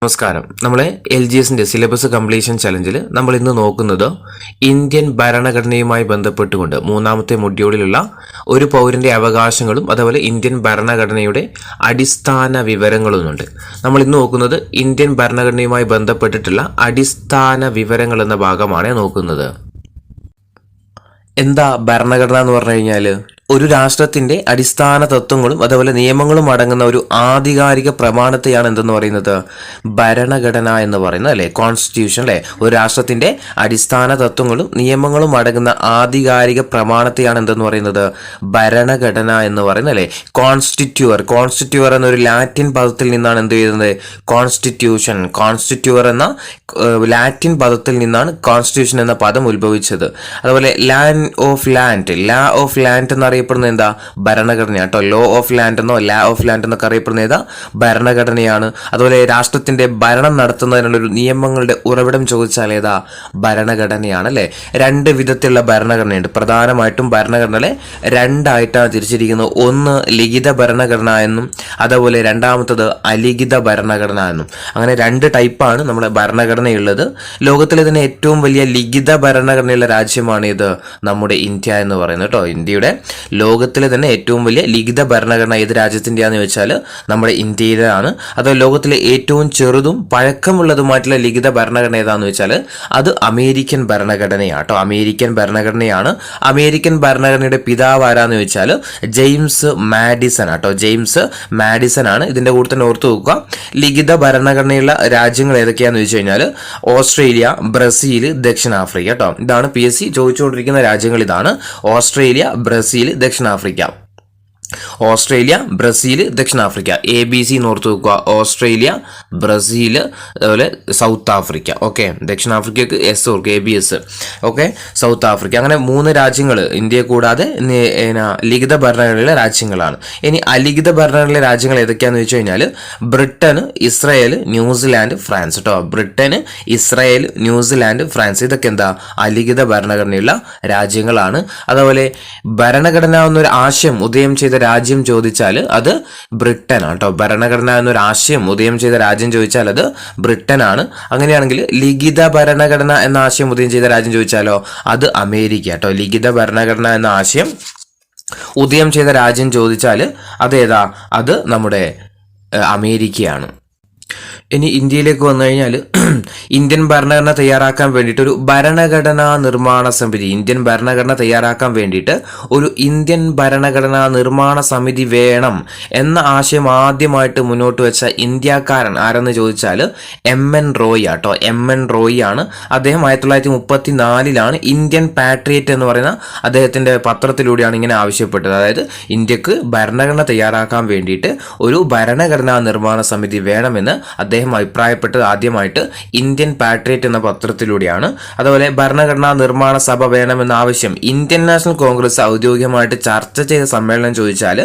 നമസ്കാരം. നമ്മളെ LGSന്റെ syllabus completion ചലഞ്ചിൽ നമ്മൾ ഇന്ന് നോക്കുന്നത് ഇന്ത്യൻ ഭരണഘടനയുമായി ബന്ധപ്പെട്ടുകൊണ്ട് മൂന്നാമത്തെ മൊഡ്യൂളിലുള്ള ഒരു പൗരന്റെ അവകാശങ്ങളും അതുപോലെ ഇന്ത്യൻ ഭരണഘടനയുടെ അടിസ്ഥാന വിവരങ്ങളുമുണ്ട്. നമ്മൾ ഇന്ന് നോക്കുന്നത് ഇന്ത്യൻ ഭരണഘടനയുമായി ബന്ധപ്പെട്ടിട്ടുള്ള അടിസ്ഥാന വിവരങ്ങൾ എന്ന ഭാഗമാണ് നോക്കുന്നത്. എന്താ ഭരണഘടന എന്ന് പറഞ്ഞു കഴിഞ്ഞാൽ ഒരു രാഷ്ട്രത്തിന്റെ അടിസ്ഥാന തത്വങ്ങളും അതുപോലെ നിയമങ്ങളും അടങ്ങുന്ന ഒരു ആധികാരിക പ്രമാണത്തെയാണ് എന്തെന്ന് പറയുന്നത് ഭരണഘടന എന്ന് പറയുന്നത് അല്ലെ, കോൺസ്റ്റിറ്റ്യൂഷൻ അല്ലെ. ഒരു രാഷ്ട്രത്തിന്റെ അടിസ്ഥാന തത്വങ്ങളും നിയമങ്ങളും അടങ്ങുന്ന ആധികാരിക പ്രമാണത്തെയാണ് എന്തെന്ന് പറയുന്നത് ഭരണഘടന എന്ന് പറയുന്നത് അല്ലെ. കോൺസ്റ്റിറ്റ്യൂവർ എന്നൊരു ലാറ്റിൻ പദത്തിൽ നിന്നാണ് എന്ത് ചെയ്യുന്നത് കോൺസ്റ്റിറ്റ്യൂഷൻ. കോൺസ്റ്റിറ്റ്യൂവർ എന്ന ലാറ്റിൻ പദത്തിൽ നിന്നാണ് കോൺസ്റ്റിറ്റ്യൂഷൻ എന്ന പദം ഉത്ഭവിച്ചത്. അതുപോലെ ലാ ഓഫ് ലാൻഡ് എന്നറിയപ്പെടുന്നത് എന്താ ഭരണഘടന കേട്ടോ. ലോ ഓഫ് ലാൻഡ് എന്നോ ലാ ഓഫ് ലാൻഡ് എന്നൊക്കെ അറിയപ്പെടുന്ന ഏതാ ഭരണഘടനയാണ്. അതുപോലെ രാഷ്ട്രത്തിന്റെ ഭരണം നടത്തുന്നതിനുള്ളൊരു നിയമങ്ങളുടെ ഉറവിടം ചോദിച്ചാൽ ഏതാ ഭരണഘടനയാണ് അല്ലെ. രണ്ട് വിധത്തിലുള്ള ഭരണഘടനയുണ്ട്. പ്രധാനമായിട്ടും ഭരണഘടനകളെ രണ്ടായിട്ടാണ് തിരിച്ചിരിക്കുന്നത്. ഒന്ന് ലിഖിത ഭരണഘടന എന്നും അതുപോലെ രണ്ടാമത്തത് അലിഖിത ഭരണഘടന എന്നും. അങ്ങനെ രണ്ട് ടൈപ്പാണ് നമ്മുടെ ഭരണഘടനയുള്ളത്. ലോകത്തിലെ തന്നെ ഏറ്റവും വലിയ ലിഖിത ഭരണഘടനയുള്ള രാജ്യമാണ് ഇത് നമ്മുടെ ഇന്ത്യ എന്ന് പറയുന്നത് കേട്ടോ. ഇന്ത്യയുടെ ലോകത്തിലെ തന്നെ ഏറ്റവും വലിയ ലിഖിത ഭരണഘടന ഏത് രാജ്യത്തിൻ്റെയാന്ന് ചോദിച്ചാൽ നമ്മുടെ ഇന്ത്യയിലാണ്. അത് ലോകത്തിലെ ഏറ്റവും ചെറുതും പഴക്കമുള്ളതുമായിട്ടുള്ള ലിഖിത ഭരണഘടന ഏതാണെന്ന് വെച്ചാൽ അത് അമേരിക്കൻ ഭരണഘടനയാണ് കേട്ടോ. അമേരിക്കൻ ഭരണഘടനയാണ്. അമേരിക്കൻ ഭരണഘടനയുടെ പിതാവ് ആരാന്ന് ചോദിച്ചാൽ ജെയിംസ് മാഡിസൺ കേട്ടോ. ജെയിംസ് മാഡിസൺ ആണ്. ഇതിന്റെ കൂടെ തന്നെ ഓർത്തു നോക്കുക, ലിഖിത ഭരണഘടനയുള്ള രാജ്യങ്ങൾ ഏതൊക്കെയാന്ന് ചോദിച്ചു കഴിഞ്ഞാൽ ഓസ്ട്രേലിയ, ബ്രസീൽ, ദക്ഷിണാഫ്രിക്ക കേട്ടോ. ഇതാണ് PSC ചോദിച്ചുകൊണ്ടിരിക്കുന്ന രാജ്യങ്ങൾ. ഇതാണ് ഓസ്ട്രേലിയ, ബ്രസീൽ, ദക്ഷിണാഫ്രിക്ക. ഓസ്ട്രേലിയ, ബ്രസീൽ, ദക്ഷിണാഫ്രിക്ക. ABC നോർത്ത് വെക്കുക. ഓസ്ട്രേലിയ, ബ്രസീൽ, അതുപോലെ സൗത്ത് ആഫ്രിക്ക. ഓക്കെ, ദക്ഷിണാഫ്രിക്കക്ക് S ഓർക്ക് ABS. Okay, south Africa. അങ്ങനെ 3 രാജ്യങ്ങൾ ഇന്ത്യയെ കൂടാതെ ലിഖിത ഭരണഘടനയിലെ രാജ്യങ്ങളാണ്. ഇനി അലിഖിത ഭരണഘടനയിലെ രാജ്യങ്ങൾ ഏതൊക്കെയാണെന്ന് വെച്ച് കഴിഞ്ഞാൽ ബ്രിട്ടൻ, ഇസ്രായേൽ, ന്യൂസിലാൻഡ്, ഫ്രാൻസ് കേട്ടോ. Britain, Israel, New Zealand, France. ഇതൊക്കെ എന്താ അലിഖിത ഭരണഘടനയുള്ള രാജ്യങ്ങളാണ്. അതുപോലെ ഭരണഘടന എന്നൊരു ആശയം ഉദയം ചെയ്ത രാജ്യം ചോദിച്ചാൽ അത് ബ്രിട്ടൻ ആണ് കേട്ടോ. ഭരണഘടന എന്നൊരു ആശയം ഉദയം ചെയ്ത രാജ്യം ചോദിച്ചാൽ അത് ബ്രിട്ടൻ ആണ്. അങ്ങനെയാണെങ്കിൽ ലിഖിത ഭരണഘടന എന്ന ആശയം ഉദയം ചെയ്ത രാജ്യം ചോദിച്ചാലോ അത് അമേരിക്ക കേട്ടോ. ലിഖിത ഭരണഘടന എന്ന ആശയം ഉദയം ചെയ്ത രാജ്യം ചോദിച്ചാൽ അതേതാ അത് നമ്മുടെ അമേരിക്കയാണ്. ഇനി ഇന്ത്യയിലേക്ക് വന്നു കഴിഞ്ഞാൽ ഇന്ത്യൻ ഭരണഘടന തയ്യാറാക്കാൻ വേണ്ടിയിട്ട് ഒരു ഭരണഘടനാ നിർമ്മാണ സമിതി, ഇന്ത്യൻ ഭരണഘടന തയ്യാറാക്കാൻ വേണ്ടിയിട്ട് ഒരു ഇന്ത്യൻ ഭരണഘടനാ നിർമ്മാണ സമിതി വേണം എന്ന ആശയം ആദ്യമായിട്ട് മുന്നോട്ട് വെച്ച ഇന്ത്യക്കാരൻ ആരെന്ന് ചോദിച്ചാൽ MN റോയ് ആട്ടോ. MN റോയ് ആണ്. അദ്ദേഹം 1934 ഇന്ത്യൻ പാട്രിയറ്റ് എന്ന് പറയുന്ന അദ്ദേഹത്തിന്റെ പത്രത്തിലൂടെയാണ് ഇങ്ങനെ ആവശ്യപ്പെട്ടത്. അതായത് ഇന്ത്യക്ക് ഭരണഘടന തയ്യാറാക്കാൻ വേണ്ടിയിട്ട് ഒരു ഭരണഘടനാ നിർമ്മാണ സമിതി വേണമെന്ന് അദ്ദേഹം അഭിപ്രായപ്പെട്ടത് ആദ്യമായിട്ട് ഇന്ത്യൻ പാട്രിയറ്റ് എന്ന പത്രത്തിലൂടെയാണ്. അതുപോലെ ഭരണഘടനാ നിർമ്മാണ സഭ വേണമെന്ന ആവശ്യം ഇന്ത്യൻ നാഷണൽ കോൺഗ്രസ് ഔദ്യോഗികമായിട്ട് ചർച്ച ചെയ്ത സമ്മേളനം ചോദിച്ചാൽ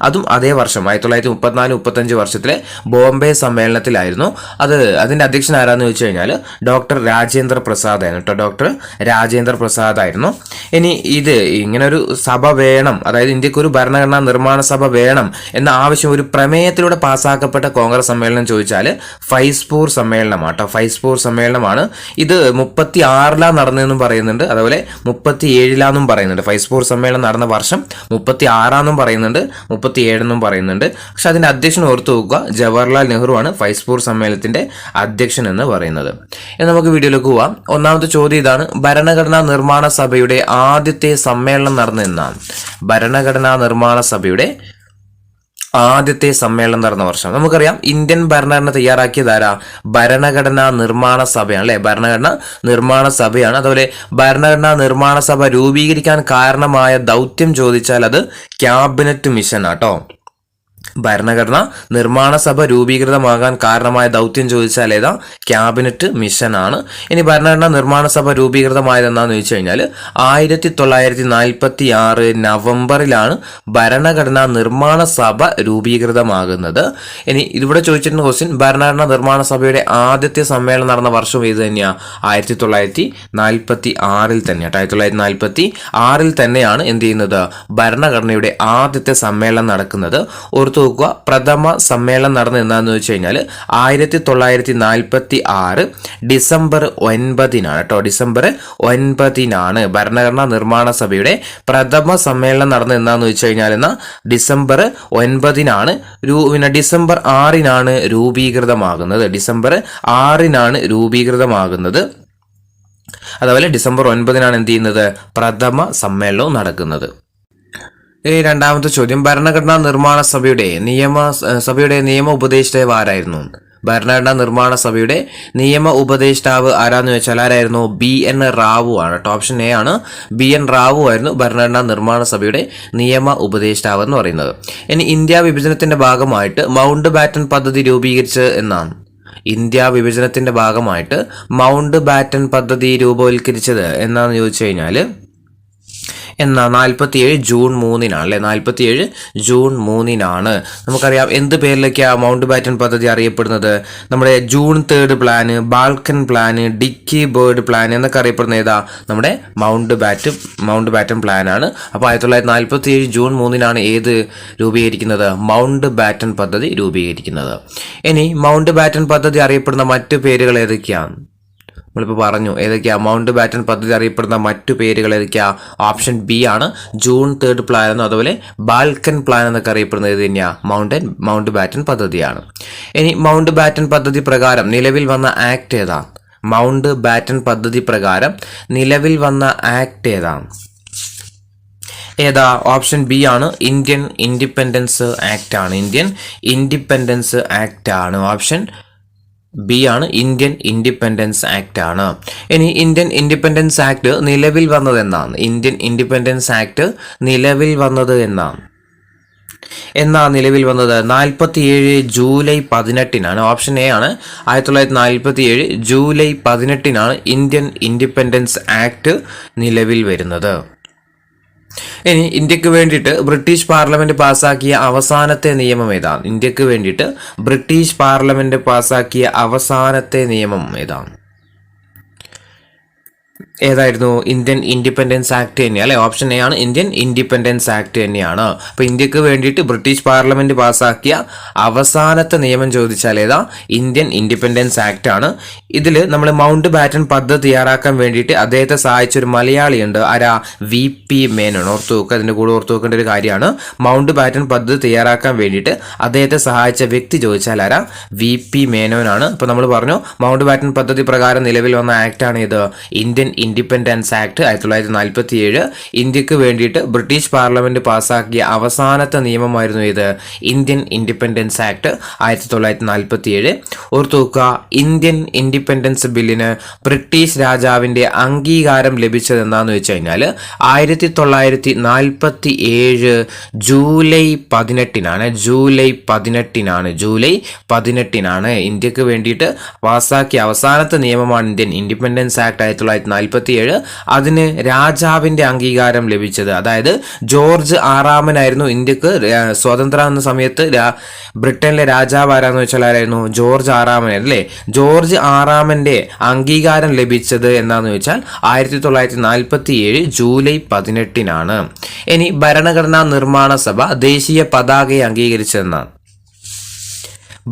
അതും അതേ വർഷം 1934-35 വർഷത്തിലെ ബോംബെ സമ്മേളനത്തിലായിരുന്നു. അതിന്റെ അധ്യക്ഷൻ ആരാന്ന് ചോദിച്ചു കഴിഞ്ഞാൽ ഡോക്ടർ രാജേന്ദ്ര പ്രസാദ് ആയിരുന്നു കേട്ടോ. ഡോക്ടർ രാജേന്ദ്ര പ്രസാദ് ആയിരുന്നു. ഇനി ഇത് ഇങ്ങനെ ഒരു സഭ വേണം, അതായത് ഇന്ത്യക്ക് ഒരു ഭരണഘടനാ നിർമ്മാണ സഭ വേണം എന്ന ആവശ്യം ഒരു പ്രമേയത്തിലൂടെ പാസ്സാക്കപ്പെട്ട കോൺഗ്രസ് സമ്മേളനം ചോദിച്ചാൽ ഫൈസ്പൂർ സമ്മേളനമാണ്. ഫൈസ്പൂർ സമ്മേളനമാണ്. ഇത് 36 നടന്നതെന്നും പറയുന്നുണ്ട്, അതുപോലെ 37 പറയുന്നുണ്ട്. ഫൈസ്പൂർ സമ്മേളനം നടന്ന വർഷം 36 പറയുന്നുണ്ട്, 37 പറയുന്നുണ്ട്. പക്ഷെ അതിന്റെ അധ്യക്ഷൻ ഓർത്തു നോക്കുക, ജവഹർലാൽ നെഹ്റു ആണ് ഫൈസ്പൂർ സമ്മേളനത്തിന്റെ അധ്യക്ഷൻ എന്ന് പറയുന്നത്. നമുക്ക് വീഡിയോയിലേക്ക് പോവാം. ഒന്നാമത്തെ ചോദ്യം ഇതാണ്, ഭരണഘടനാ നിർമ്മാണ സഭയുടെ ആദ്യത്തെ സമ്മേളനം നടന്നെന്നാണ്. ഭരണഘടനാ നിർമ്മാണ സഭയുടെ ആദ്യത്തെ സമ്മേളനം നടന്ന വർഷം നമുക്കറിയാം. ഇന്ത്യൻ ഭരണഘടന തയ്യാറാക്കിയതാരാ ഭരണഘടനാ നിർമ്മാണ സഭയാണ് അല്ലെ. ഭരണഘടനാ നിർമ്മാണ സഭയാണ്. അതുപോലെ ഭരണഘടനാ നിർമ്മാണ സഭ രൂപീകരിക്കാൻ കാരണമായ ദൗത്യം ചോദിച്ചാൽ അത് ക്യാബിനറ്റ് മിഷൻ ആട്ടോ. ഭരണഘടന നിർമ്മാണ സഭ രൂപീകൃതമാകാൻ കാരണമായ ദൗത്യം ചോദിച്ചാൽ ഏതാ ക്യാബിനറ്റ് മിഷൻ ആണ്. ഇനി ഭരണഘടനാ നിർമ്മാണ സഭ രൂപീകൃതമായത് എന്താണെന്ന് ചോദിച്ചു കഴിഞ്ഞാൽ 1946 നവംബറിലാണ് ഭരണഘടനാ നിർമ്മാണ സഭ രൂപീകൃതമാകുന്നത്. ഇനി ഇവിടെ ചോദിച്ചിരുന്ന ക്വസ്റ്റ്യൻ, ഭരണഘടനാ നിർമ്മാണ സഭയുടെ ആദ്യത്തെ സമ്മേളനം നടന്ന വർഷം ഏത് തന്നെയാ 1946 തന്നെ. 1946 തന്നെയാണ് എന്ത് ചെയ്യുന്നത് ഭരണഘടനയുടെ ആദ്യത്തെ സമ്മേളനം നടക്കുന്നത്. ഓർത്തു നോക്കുക, പ്രഥമ സമ്മേളനം നടന്നത് എന്താണെന്ന് വെച്ച് കഴിഞ്ഞാൽ 1946 ഡിസംബർ 9-നാണ് കേട്ടോ. ഡിസംബർ 9-നാണ് ഭരണഘടനാ നിർമ്മാണ സഭയുടെ പ്രഥമ സമ്മേളനം നടന്നത് എന്താണെന്ന് വെച്ച് കഴിഞ്ഞാൽ ഡിസംബർ 9-നാണ്. ഡിസംബർ 6-നാണ് രൂപീകൃതമാകുന്നത്. ഡിസംബർ 6-നാണ് രൂപീകൃതമാകുന്നത്. അതുപോലെ ഡിസംബർ 9-നാണ് എന്ത് ചെയ്യുന്നത്, പ്രഥമ സമ്മേളനവും നടക്കുന്നത്. ഇനി രണ്ടാമത്തെ ചോദ്യം, ഭരണഘടനാ നിർമ്മാണ സഭയുടെ നിയമ ഉപദേഷ്ടാവ് ആരായിരുന്നു? ഭരണഘടനാ നിർമ്മാണ സഭയുടെ നിയമ ഉപദേഷ്ടാവ് ആരാന്ന് വെച്ചാൽ ആരായിരുന്നു? BN റാവു ആണ് കേട്ടോ. ഓപ്ഷൻ എ ആണ്, BN റാവു ആയിരുന്നു ഭരണഘടനാ നിർമ്മാണ സഭയുടെ നിയമ ഉപദേഷ്ടാവ് എന്ന് പറയുന്നത്. ഇനി ഇന്ത്യ വിഭജനത്തിന്റെ ഭാഗമായിട്ട് മൗണ്ട് ബാറ്റൻ പദ്ധതി രൂപീകരിച്ചത് എന്നാണ്. ഇന്ത്യ വിഭജനത്തിന്റെ ഭാഗമായിട്ട് മൗണ്ട് ബാറ്റൻ പദ്ധതി രൂപവൽക്കരിച്ചത് എന്നാന്ന് ചോദിച്ചു കഴിഞ്ഞാൽ 47 ജൂൺ 3-നാണ് അല്ലെ. 47 ജൂൺ 3-നാണ്. നമുക്കറിയാം എന്ത് പേരിലേക്കാണ് മൗണ്ട് ബാറ്റൻ പദ്ധതി അറിയപ്പെടുന്നത്? നമ്മുടെ June 3 plan, Balkan plan, Dickie Bird plan എന്നൊക്കെ അറിയപ്പെടുന്ന ഏതാ? നമ്മുടെ മൗണ്ട് ബാറ്റൻ പ്ലാനാണ്. അപ്പോൾ 1947 ജൂൺ 3-നാണ് ഏത് രൂപീകരിക്കുന്നത്? മൗണ്ട് ബാറ്റൻ പദ്ധതി രൂപീകരിക്കുന്നത്. ഇനി മൗണ്ട് ബാറ്റൻ പദ്ധതി അറിയപ്പെടുന്ന മറ്റു പേരുകൾ ഏതൊക്കെയാണ്? നമ്മളിപ്പോൾ പറഞ്ഞു ഏതൊക്കെയാ മൗണ്ട് ബാറ്റൻ പദ്ധതി അറിയപ്പെടുന്ന മറ്റു പേരുകൾ ഏതൊക്കെയാ? ഓപ്ഷൻ ബി ആണ്, ജൂൺ 3 പ്ലാൻ എന്നും അതുപോലെ ബാൽക്കൻ പ്ലാൻ എന്നൊക്കെ അറിയപ്പെടുന്നത് ഏത് തന്നെയാ? മൗണ്ട് ബാറ്റൻ പദ്ധതിയാണ്. ഇനി മൗണ്ട് ബാറ്റൻ പദ്ധതി പ്രകാരം നിലവിൽ വന്ന ആക്ട് ഏതാ? മൗണ്ട് ബാറ്റൻ പദ്ധതി പ്രകാരം നിലവിൽ വന്ന ആക്ട് ഏതാണ്? ഏതാ? ഓപ്ഷൻ ബി ആണ്, ഇന്ത്യൻ ഇൻഡിപെൻഡൻസ് ആക്ട് ആണ്. ഇന്ത്യൻ ഇൻഡിപെൻഡൻസ് ആക്ട് ആണ്. ഓപ്ഷൻ ബി ആണ്, ഇന്ത്യൻ ഇൻഡിപെൻഡൻസ് ആക്ട് ആണ്. ഇനി ഇന്ത്യൻ ഇൻഡിപെൻഡൻസ് ആക്ട് നിലവിൽ വന്നത് എന്നാണ്? ഇന്ത്യൻ ഇൻഡിപെൻഡൻസ് ആക്ട് നിലവിൽ വന്നത് എന്നാണ് നിലവിൽ വന്നത് 47 ജൂലൈ 18-നാണ്. ഓപ്ഷൻ എ ആണ്, 1947 ജൂലൈ 18-നാണ് ഇന്ത്യൻ ഇൻഡിപെൻഡൻസ് ആക്ട് നിലവിൽ വരുന്നത്. ഇനി ഇന്ത്യക്ക് വേണ്ടിയിട്ട് ബ്രിട്ടീഷ് പാർലമെന്റ് പാസാക്കിയ അവസാനത്തെ നിയമം ഏതാണ്? ഇന്ത്യക്ക് വേണ്ടിയിട്ട് ബ്രിട്ടീഷ് പാർലമെന്റ് പാസാക്കിയ അവസാനത്തെ നിയമം ഏതാണ്? ഏതായിരുന്നു? ഇന്ത്യൻ ഇൻഡിപെൻഡൻസ് ആക്ട് തന്നെയാണ് അല്ലെ. ഓപ്ഷൻ എ ആണ്, ഇന്ത്യൻ ഇൻഡിപെൻഡൻസ് ആക്ട് തന്നെയാണ്. അപ്പൊ ഇന്ത്യക്ക് വേണ്ടിയിട്ട് ബ്രിട്ടീഷ് പാർലമെന്റ് പാസാക്കിയ അവസാനത്തെ നിയമം ചോദിച്ചാൽ ഏതാ? ഇന്ത്യൻ ഇൻഡിപെൻഡൻസ് ആക്ട് ആണ്. ഇതിൽ നമ്മൾ മൗണ്ട് ബാറ്റൻ പദ്ധതി തയ്യാറാക്കാൻ വേണ്ടിയിട്ട് അദ്ദേഹത്തെ സഹായിച്ച ഒരു മലയാളിയുണ്ട്. ആരാ? VP മേനോൻ. ഓർത്തു വെക്കുക, അതിന്റെ കൂടെ ഓർത്തു വെക്കേണ്ട ഒരു കാര്യമാണ്. മൗണ്ട് ബാറ്റൻ പദ്ധതി തയ്യാറാക്കാൻ വേണ്ടിയിട്ട് അദ്ദേഹത്തെ സഹായിച്ച വ്യക്തി ചോദിച്ചാൽ ആരാ? VP മേനോനാണ്. അപ്പൊ നമ്മൾ പറഞ്ഞു മൗണ്ട് ബാറ്റൻ പദ്ധതി പ്രകാരം നിലവിൽ വന്ന ആക്ട് ആണ് ഇത് ഇന്ത്യൻ ഇൻഡിപെൻഡൻസ് ആക്ട് 1947. ഇന്ത്യക്ക് വേണ്ടിയിട്ട് ബ്രിട്ടീഷ് പാർലമെന്റ് പാസാക്കിയ അവസാനത്തെ നിയമമായിരുന്നു ഇത് ഇന്ത്യൻ ഇൻഡിപെൻഡൻസ് ആക്ട് 1947. ഓർത്തു വെക്കുക, ഇന്ത്യൻ ഇൻഡിപെൻഡൻസ് ബില്ലിന് ബ്രിട്ടീഷ് രാജാവിന്റെ അംഗീകാരം ലഭിച്ചത് എന്താന്ന് വെച്ച് കഴിഞ്ഞാൽ 1947 ജൂലൈ 18-നാണ്. ജൂലൈ 18-നാണ് ഇന്ത്യക്ക് വേണ്ടിയിട്ട് പാസാക്കിയ അവസാനത്തെ നിയമമാണ് ഇന്ത്യൻ ഇൻഡിപെൻഡൻസ് ആക്ട് 1947. അതിന് രാജാവിന്റെ അംഗീകാരം ലഭിച്ചത്, അതായത് ജോർജ് 6-മനായിരുന്നു ഇന്ത്യക്ക് സ്വതന്ത്രം എന്ന സമയത്ത് ബ്രിട്ടനിലെ രാജാവ് ആരാന്ന് വെച്ചാൽ ആരായിരുന്നു? ജോർജ് 6-മനായിരുന്നു അല്ലേ. ജോർജ് 6-മന്റെ അംഗീകാരം ലഭിച്ചത് എന്താന്ന് വെച്ചാൽ 1947 ജൂലൈ 18-നാണ്. ഇനി ഭരണഘടനാ നിർമ്മാണ സഭ ദേശീയ പതാകയെ അംഗീകരിച്ചതെന്നാണ്.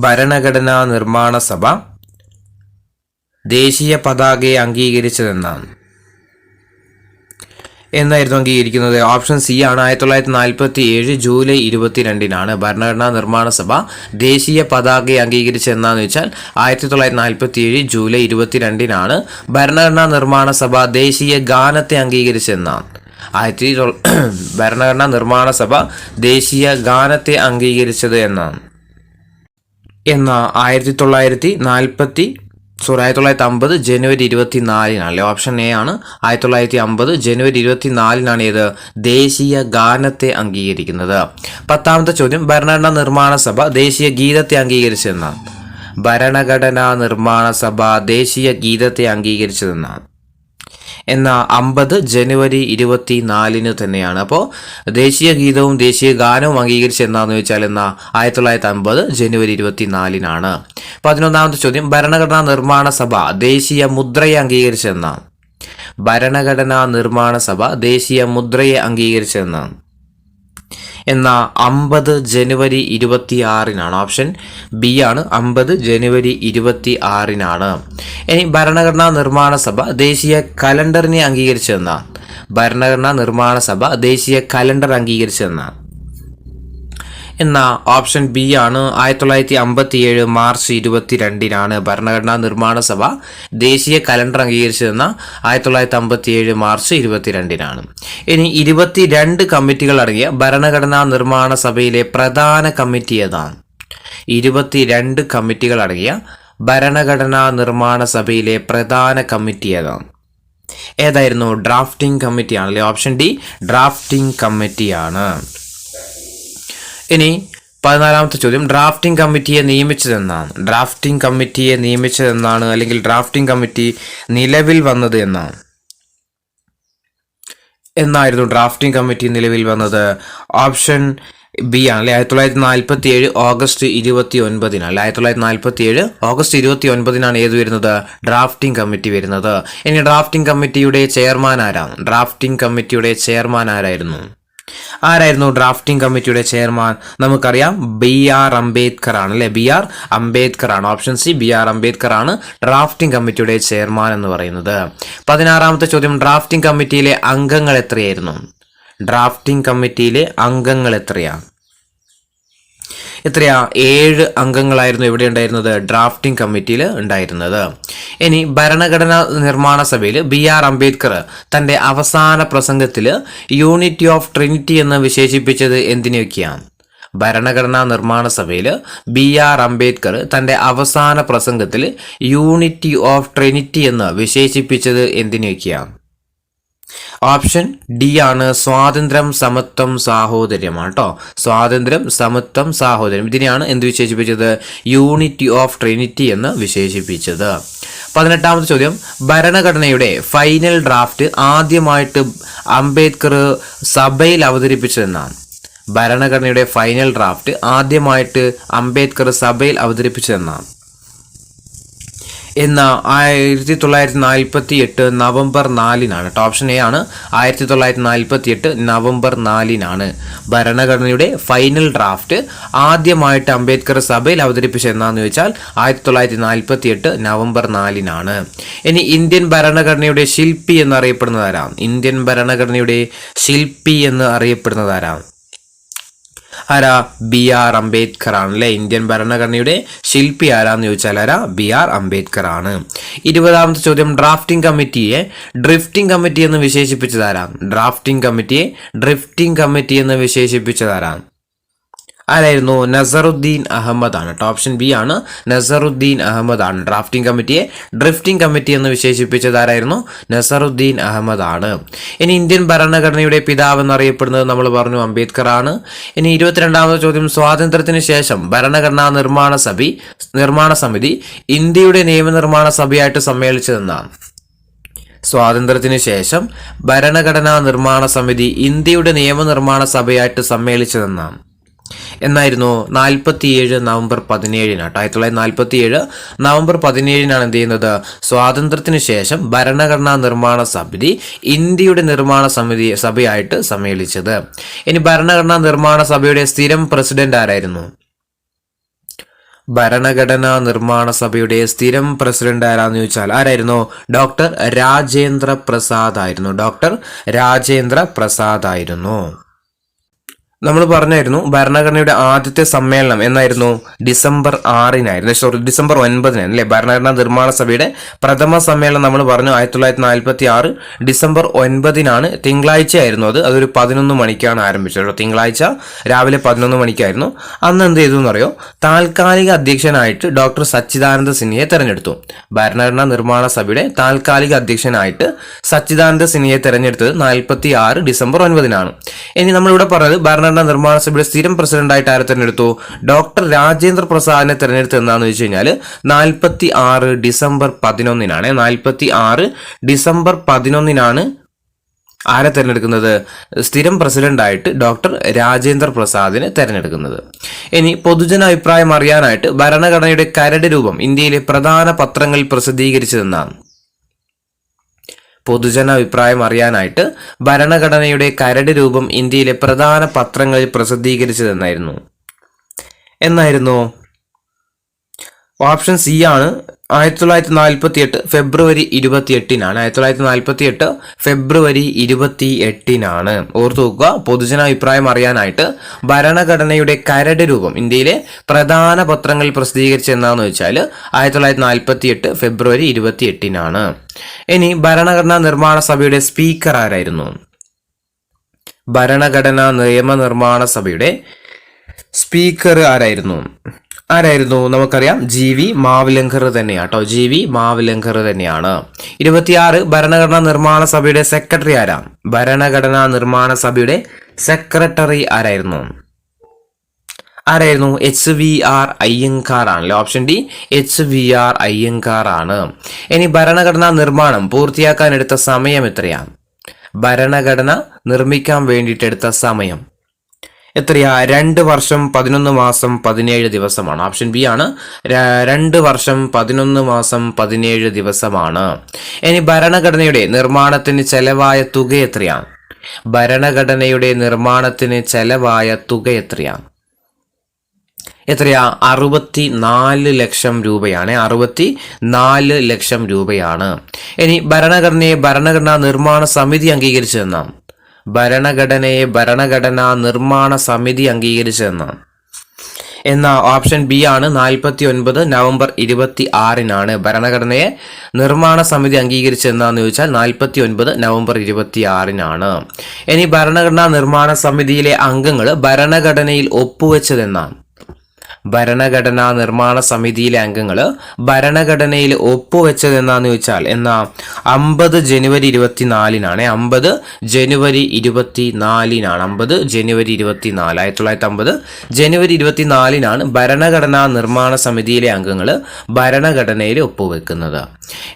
ഭരണഘടനാ നിർമ്മാണ സഭ ദേശീയ പതാകയെ അംഗീകരിച്ചതെന്നാണ്. എന്നായിരുന്നു അംഗീകരിക്കുന്നത്? ഓപ്ഷൻ സി ആണ്, 1947 ജൂലൈ 22-നാണ് ഭരണഘടനാ നിർമ്മാണ സഭ ദേശീയ പതാകയെ അംഗീകരിച്ചതെന്നാന്ന് വെച്ചാൽ 1947 ജൂലൈ 22-നാണ് ഭരണഘടനാ നിർമ്മാണ സഭ ദേശീയ ഗാനത്തെ അംഗീകരിച്ചതെന്നാണ്. ഭരണഘടനാ നിർമ്മാണ സഭ ദേശീയ ഗാനത്തെ അംഗീകരിച്ചത് എന്നാണ്. 1950 ജനുവരി 24-നാണ്. ഓപ്ഷൻ എ ആണ്, 1950 ജനുവരി 24-നാണ് ഇത് ദേശീയ ഗാനത്തെ അംഗീകരിക്കുന്നത്. 10ാമത്തെ ചോദ്യം, ഭരണഘടനാ നിർമ്മാണ സഭ ദേശീയ ഗീതത്തെ അംഗീകരിച്ചതെന്നാണ്. ഭരണഘടനാ നിർമ്മാണ സഭ ദേശീയ ഗീതത്തെ അംഗീകരിച്ചതെന്നാണ്. 50 ജനുവരി 24-ന് തന്നെയാണ്. അപ്പോൾ ദേശീയ ഗീതവും ദേശീയ ഗാനവും അംഗീകരിച്ച് എന്നാന്ന് വെച്ചാൽ 1950 ജനുവരി 24-നാണ്. 11ാമത്തെ ചോദ്യം, ഭരണഘടനാ നിർമ്മാണ സഭ ദേശീയ മുദ്രയെ അംഗീകരിച്ചെന്നാണ്. ഭരണഘടനാ നിർമ്മാണ സഭ ദേശീയ മുദ്രയെ അംഗീകരിച്ചെന്നാണ്. എന്നാൽ 50 ജനുവരി 26-നാണ്. ഓപ്ഷൻ ബി ആണ്, 50 ജനുവരി 26-നാണ്. ഇനി ഭരണഘടനാ നിർമ്മാണ സഭ ദേശീയ കലണ്ടറിനെ അംഗീകരിച്ചതെന്ന? ഭരണഘടനാ നിർമ്മാണ സഭ ദേശീയ കലണ്ടർ അംഗീകരിച്ചതെന്ന? എന്നാൽ ഓപ്ഷൻ ബി ആണ്, 1957 മാർച്ച് 22-നാണ് ഭരണഘടനാ നിർമ്മാണ സഭ ദേശീയ കലണ്ടർ അംഗീകരിച്ചതെന്ന 1957 മാർച്ച് 22-നാണ്. ഇനി 22 കമ്മിറ്റികൾ അടങ്ങിയ ഭരണഘടനാ നിർമ്മാണ സഭയിലെ പ്രധാന കമ്മിറ്റി ഏതാണ്? 22 കമ്മിറ്റികൾ അടങ്ങിയ ഭരണഘടനാ നിർമ്മാണ സഭയിലെ പ്രധാന കമ്മിറ്റി ഏതാണ്? ഏതായിരുന്നു? ഡ്രാഫ്റ്റിംഗ് കമ്മിറ്റിയാണല്ലേ. ഓപ്ഷൻ ഡി ഡ്രാഫ്റ്റിംഗ് കമ്മിറ്റിയാണ്. ഇനി 14ാമത്തെ ചോദ്യം, ഡ്രാഫ്റ്റിംഗ് കമ്മിറ്റിയെ നിയമിച്ചതെന്നാണ്? ഡ്രാഫ്റ്റിംഗ് കമ്മിറ്റിയെ നിയമിച്ചതെന്നാണ്, അല്ലെങ്കിൽ ഡ്രാഫ്റ്റിംഗ് കമ്മിറ്റി നിലവിൽ വന്നത് എന്നാണ്? എന്നായിരുന്നു ഡ്രാഫ്റ്റിംഗ് കമ്മിറ്റി നിലവിൽ വന്നത്? ഓപ്ഷൻ ബി ആണ് അല്ലെ, 1947 ഓഗസ്റ്റ് 29-നാണ്. 1947 ഓഗസ്റ്റ് 29-നാണ് ഏത് വരുന്നത്? ഡ്രാഫ്റ്റിംഗ് കമ്മിറ്റി വരുന്നത്. ഇനി ഡ്രാഫ്റ്റിംഗ് കമ്മിറ്റിയുടെ ചെയർമാൻ ആരാണ്? ഡ്രാഫ്റ്റിംഗ് കമ്മിറ്റിയുടെ ചെയർമാൻ ആരായിരുന്നു? ഡ്രാഫ്റ്റിംഗ് കമ്മിറ്റിയുടെ ചെയർമാൻ? നമുക്കറിയാം, BR അംബേദ്കർ ആണ് അല്ലെ. BR അംബേദ്കർ ആണ്. ഓപ്ഷൻ സി BR അംബേദ്കർ ആണ് ഡ്രാഫ്റ്റിംഗ് കമ്മിറ്റിയുടെ ചെയർമാൻ എന്ന് പറയുന്നത്. 16ാമത്തെ ചോദ്യം, ഡ്രാഫ്റ്റിംഗ് കമ്മിറ്റിയിലെ അംഗങ്ങൾ എത്രയായിരുന്നു? ഡ്രാഫ്റ്റിംഗ് കമ്മിറ്റിയിലെ അംഗങ്ങൾ എത്രയാണ്? 7 അംഗങ്ങളായിരുന്നു ഇവിടെ ഉണ്ടായിരുന്നത്, ഡ്രാഫ്റ്റിംഗ് കമ്മിറ്റിയിൽ ഉണ്ടായിരുന്നത്. ഇനി ഭരണഘടനാ നിർമ്മാണ സഭയിൽ BR അംബേദ്കർ തൻ്റെ അവസാന പ്രസംഗത്തിൽ യൂണിറ്റി ഓഫ് ട്രിനിറ്റി എന്ന് വിശേഷിപ്പിച്ചത് എന്തിനൊക്കെയാണ്? ഭരണഘടനാ നിർമ്മാണ സഭയിൽ BR അംബേദ്കർ തൻ്റെ അവസാന പ്രസംഗത്തിൽ യൂണിറ്റി ഓഫ് ട്രിനിറ്റി എന്ന് വിശേഷിപ്പിച്ചത് എന്തിനൊക്കെയാണ്? ഓപ്ഷൻ ഡി ആണ്, സ്വാതന്ത്ര്യം, സമത്വം, സാഹോദര്യമാണ് കേട്ടോ. സ്വാതന്ത്ര്യം, സമത്വം, സാഹോദര്യം, ഇതിനെയാണ് എന്ത് വിശേഷിപ്പിച്ചത്? യൂണിറ്റി ഓഫ് ട്രിനിറ്റി എന്ന് വിശേഷിപ്പിച്ചത്. 18ാമത്തെ ചോദ്യം, ഭരണഘടനയുടെ ഫൈനൽ ഡ്രാഫ്റ്റ് ആദ്യമായിട്ട് അംബേദ്കർ സഭയിൽ അവതരിപ്പിച്ചതെന്നാണ്? ഭരണഘടനയുടെ ഫൈനൽ ഡ്രാഫ്റ്റ് ആദ്യമായിട്ട് അംബേദ്കർ സഭയിൽ അവതരിപ്പിച്ചതെന്നാണ്? 1948 നവംബർ 4-നാണ്. ഓപ്ഷൻ എ ആണ്, 1948 നവംബർ 4-നാണ് ഭരണഘടനയുടെ ഫൈനൽ ഡ്രാഫ്റ്റ് ആദ്യമായിട്ട് അംബേദ്കർ സഭയിൽ അവതരിപ്പിച്ചതെന്നാന്ന് ചോദിച്ചാൽ 1948 നവംബർ 4-നാണ്. ഇനി ഇന്ത്യൻ ഭരണഘടനയുടെ ശില്പി എന്നറിയപ്പെടുന്നതാരാണ്? ഇന്ത്യൻ ഭരണഘടനയുടെ ശില്പി എന്ന് അറിയപ്പെടുന്നതാരാണ്? ആരാ? BR അംബേദ്കർ ആണ് അല്ലെ. ഇന്ത്യൻ ഭരണഘടനയുടെ ശില്പി ആരാന്ന് ചോദിച്ചാൽ BR അംബേദ്കർ ആണ്. 20ാമത്തെ ചോദ്യം, ഡ്രാഫ്റ്റിംഗ് കമ്മിറ്റിയെ ഡ്രിഫ്റ്റിംഗ് കമ്മിറ്റി എന്ന് വിശേഷിപ്പിച്ചതാരാണ്? ഡ്രാഫ്റ്റിംഗ് കമ്മിറ്റിയെ ഡ്രിഫ്റ്റിംഗ് കമ്മിറ്റി എന്ന് വിശേഷിപ്പിച്ചതാരാണ്? ആരായിരുന്നു? നസറുദ്ദീൻ അഹമ്മദ് ആണ്. ഓപ്ഷൻ ബി ആണ്, നസറുദ്ദീൻ അഹമ്മദ് ആണ് ഡ്രാഫ്റ്റിംഗ് കമ്മിറ്റിയെ ഡ്രിഫ്റ്റിംഗ് കമ്മിറ്റി എന്ന് വിശേഷിപ്പിച്ചത്. ആരായിരുന്നു? നസറുദ്ദീൻ അഹമ്മദ് ആണ്. ഇനി ഇന്ത്യൻ ഭരണഘടനയുടെ പിതാവ് എന്നറിയപ്പെടുന്നത് നമ്മൾ പറഞ്ഞു, അംബേദ്കർ ആണ്. ഇനി 22ാമത്തെ ചോദ്യം, സ്വാതന്ത്ര്യത്തിന് ശേഷം ഭരണഘടനാ നിർമ്മാണ സമിതി ഇന്ത്യയുടെ നിയമനിർമ്മാണ സഭയായിട്ട് സമ്മേളിച്ചതെന്നാണ്? സ്വാതന്ത്ര്യത്തിന് ശേഷം ഭരണഘടനാ നിർമ്മാണ സമിതി ഇന്ത്യയുടെ നിയമനിർമ്മാണ സഭയായിട്ട് സമ്മേളിച്ചതെന്നാണ്? എന്നായിരുന്നു? 47 നവംബർ 17-നാണ്. 1947 നവംബർ 17-നാണ് എന്ത് ചെയ്യുന്നത്? സ്വാതന്ത്ര്യത്തിന് ശേഷം ഭരണഘടനാ നിർമ്മാണ സമിതി ഇന്ത്യയുടെ നിർമ്മാണ സഭയായിട്ട് സമ്മേളിച്ചത്. ഇനി ഭരണഘടനാ നിർമ്മാണ സഭയുടെ സ്ഥിരം പ്രസിഡന്റ് ആരായിരുന്നു? ഭരണഘടനാ നിർമ്മാണ സഭയുടെ സ്ഥിരം പ്രസിഡന്റ് ആരാന്ന് ചോദിച്ചാൽ ആരായിരുന്നു? ഡോക്ടർ രാജേന്ദ്ര പ്രസാദ് ആയിരുന്നു. ഡോക്ടർ രാജേന്ദ്ര പ്രസാദ് ആയിരുന്നു. നമ്മൾ പറഞ്ഞായിരുന്നു ഭരണഘടനയുടെ ആദ്യത്തെ സമ്മേളനം എന്നായിരുന്നു? ഡിസംബർ 6-നായിരുന്നു. ഡിസംബർ 9-നായിരുന്നു അല്ലെ. ഭരണഘടനാ നിർമ്മാണ സഭയുടെ പ്രഥമ സമ്മേളനം നമ്മൾ പറഞ്ഞു 1946 ഡിസംബർ 9-നാണ്. തിങ്കളാഴ്ച ആയിരുന്നു അത്. അതൊരു 11 മണിക്കാണ് ആരംഭിച്ചത്. തിങ്കളാഴ്ച രാവിലെ 11 മണിക്കായിരുന്നു. അന്ന് എന്ത് ചെയ്തു എന്നറിയോ? താൽക്കാലിക അധ്യക്ഷനായിട്ട് ഡോക്ടർ സച്ചിദാനന്ദ സിൻഹയെ തെരഞ്ഞെടുത്തു. ഭരണഘടനാ നിർമ്മാണ സഭയുടെ താൽക്കാലിക അധ്യക്ഷനായിട്ട് സച്ചിദാനന്ദ സിൻഹയെ തെരഞ്ഞെടുത്തത് 1946 ഡിസംബർ 9-നാണ്. ഇനി നമ്മളിവിടെ പറഞ്ഞത് ഭരണഘടനാ നിർമ്മാണ സഭയുടെ സ്ഥിരം പ്രസിഡന്റായിട്ട് ആരെ തെരഞ്ഞെടുത്തു? ഡോക്ടർ രാജേന്ദ്ര പ്രസാദിനെ തെരഞ്ഞെടുത്തത് എന്താണെന്ന് വെച്ച് കഴിഞ്ഞാൽ 46 ഡിസംബർ 11-നാണ്. 46 ഡിസംബർ 11-നാണ് ആരെ തെരഞ്ഞെടുക്കുന്നത്? സ്ഥിരം പ്രസിഡന്റായിട്ട് ഡോക്ടർ രാജേന്ദ്ര പ്രസാദിനെ തെരഞ്ഞെടുക്കുന്നത്. ഇനി പൊതുജന അഭിപ്രായം അറിയാനായിട്ട് ഭരണഘടനയുടെ കരട് രൂപം ഇന്ത്യയിലെ പ്രധാന പത്രങ്ങളിൽ പ്രസിദ്ധീകരിച്ചതെന്നാണ്? പൊതുജന അഭിപ്രായം അറിയാനായിട്ട് ഭരണഘടനയുടെ കരട് രൂപം ഇന്ത്യയിലെ പ്രധാന പത്രങ്ങളിൽ പ്രസിദ്ധീകരിച്ചതെന്നായിരുന്നു? ഓപ്ഷൻ സി ആണ് 1948 ഫെബ്രുവരി 28-നാണ്. 1948 ഫെബ്രുവരി 28-നാണ്. ഓർത്തു നോക്കുക, പൊതുജനാഭിപ്രായം അറിയാനായിട്ട് ഭരണഘടനയുടെ കരട് രൂപം ഇന്ത്യയിലെ പ്രധാന പത്രങ്ങളിൽ പ്രസിദ്ധീകരിച്ച എന്നാന്ന് വെച്ചാൽ 1948 ഫെബ്രുവരി 28-നാണ്. ഇനി ഭരണഘടനാ നിർമ്മാണ സഭയുടെ സ്പീക്കർ ആരായിരുന്നു? ഭരണഘടനാ നിയമനിർമ്മാണ സഭയുടെ സ്പീക്കർ ആരായിരുന്നു? നമുക്കറിയാം, ജി.വി. മാവലങ്കർ തന്നെയാട്ടോ. ജി.വി. മാവലങ്കർ തന്നെയാണ്. 26 ഭരണഘടനാ നിർമ്മാണ സഭയുടെ സെക്രട്ടറി ആരാ? ഭരണഘടനാ നിർമ്മാണ സഭയുടെ സെക്രട്ടറി ആരായിരുന്നു? HVR അയ്യങ്കാർ ആണല്ലോ. ഓപ്ഷൻ ഡി HVR അയ്യങ്കാർ ആണ്. ഇനി ഭരണഘടനാ നിർമ്മാണം പൂർത്തിയാക്കാൻ എടുത്ത സമയം എത്രയാണ്? ഭരണഘടന നിർമ്മിക്കാൻ വേണ്ടിയിട്ടെടുത്ത സമയം എത്രയാ? 2 വർഷം 11 മാസം 17 ദിവസമാണ്. ഓപ്ഷൻ ബി ആണ് 2 വർഷം 11 മാസം 17 ദിവസമാണ്. ഇനി ഭരണഘടനയുടെ നിർമ്മാണത്തിന് ചെലവായ തുക എത്രയാണ്? ഭരണഘടനയുടെ നിർമ്മാണത്തിന് ചെലവായ തുക എത്രയാ? 64 ലക്ഷം രൂപയാണ്. 64 ലക്ഷം രൂപയാണ്. ഇനി ഭരണഘടനാ നിർമ്മാണ സമിതി അംഗീകരിച്ചതെന്നാണ്? ഭരണഘടനയെ ഭരണഘടനാ നിർമ്മാണ സമിതി അംഗീകരിച്ചതെന്നാണ്? ഓപ്ഷൻ ബി ആണ് 49 നവംബർ 26-നാണ് ഭരണഘടനയെ നിർമ്മാണ സമിതി അംഗീകരിച്ചതെന്നാന്ന് ചോദിച്ചാൽ 49 നവംബർ 26-നാണ്. ഇനി ഭരണഘടനാ നിർമ്മാണ സമിതിയിലെ അംഗങ്ങൾ ഭരണഘടനയിൽ ഒപ്പുവെച്ചതെന്നാണ്? ഭരണഘടനാ നിർമ്മാണ സമിതിയിലെ അംഗങ്ങൾ ഭരണഘടനയിൽ ഒപ്പുവെച്ചതെന്നാന്ന് ചോദിച്ചാൽ 50 ജനുവരി 24-നാണ്. 50 ജനുവരി 24-നാണ്. 50 ജനുവരി 24 1950 ജനുവരി 24-നാണ് ഭരണഘടനാ നിർമ്മാണ സമിതിയിലെ അംഗങ്ങൾ ഭരണഘടനയിൽ ഒപ്പുവെക്കുന്നത്.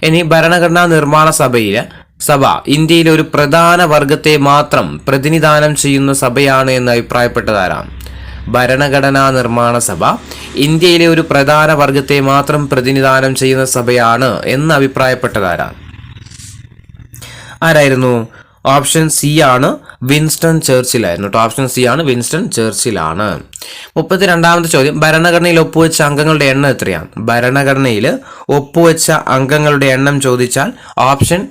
ഇനി ഭരണഘടനാ നിർമ്മാണ സഭ ഇന്ത്യയിലെ ഒരു പ്രധാന വർഗത്തെ മാത്രം പ്രതിനിധാനം ചെയ്യുന്ന സഭയാണ് എന്ന് അഭിപ്രായപ്പെട്ടതാരാണ്? ഭരണഘടനാ നിർമ്മാണ സഭ ഇന്ത്യയിലെ ഒരു പ്രധാന വർഗത്തെ മാത്രം പ്രതിനിധാനം ചെയ്യുന്ന സഭയാണ് എന്ന് അഭിപ്രായപ്പെട്ടതാരാണ്? ഓപ്ഷൻ സി ആണ് വിൻസ്റ്റൺ ചർച്ചിൽ ആയിരുന്നു. ഓപ്ഷൻ സി ആണ് വിൻസ്റ്റൺ ചർച്ചിൽ ആണ്. 32ാമത്തെ ചോദ്യം, ഭരണഘടനയിൽ ഒപ്പുവെച്ച അംഗങ്ങളുടെ എണ്ണം എത്രയാണ്? ഭരണഘടനയിൽ ഒപ്പുവെച്ച അംഗങ്ങളുടെ എണ്ണം ചോദിച്ചാൽ ഓപ്ഷൻ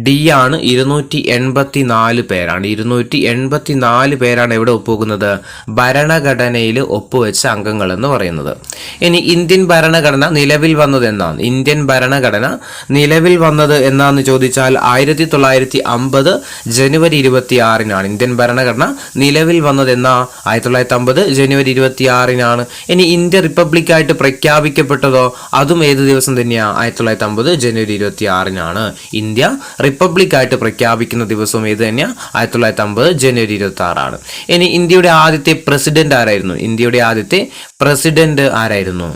ഡി ആണ് 284 പേരാണ്. 284 പേരാണ് എവിടെ ഒപ്പുവെക്കുന്നത്? ഭരണഘടനയിൽ ഒപ്പുവെച്ച അംഗങ്ങൾ എന്ന് പറയുന്നത്. ഇനി ഇന്ത്യൻ ഭരണഘടന നിലവിൽ വന്നത് എന്നാണ്? ഇന്ത്യൻ ഭരണഘടന നിലവിൽ വന്നത് എന്നാന്ന് ചോദിച്ചാൽ 1950 ജനുവരി 26-നാണ്. ഇന്ത്യൻ ഭരണഘടന നിലവിൽ വന്നത് 1950 ജനുവരി 26-നാണ്. ഇനി ഇന്ത്യ റിപ്പബ്ലിക്കായിട്ട് പ്രഖ്യാപിക്കപ്പെട്ടതോ അതും ഏത് ദിവസം തന്നെയാണ്? 1950 ജനുവരി 26-നാണ്. ഇന്ത്യ റിപ്പബ്ലിക്കായിട്ട് പ്രഖ്യാപിക്കുന്ന ദിവസവും ഏത് തന്നെയാണ്? 1950 ജനുവരി 26-ആണ്. ഇനി ഇന്ത്യയുടെ ആദ്യത്തെ പ്രസിഡന്റ് ആരായിരുന്നു? ഇന്ത്യയുടെ ആദ്യത്തെ പ്രസിഡന്റ് ആരായിരുന്നു?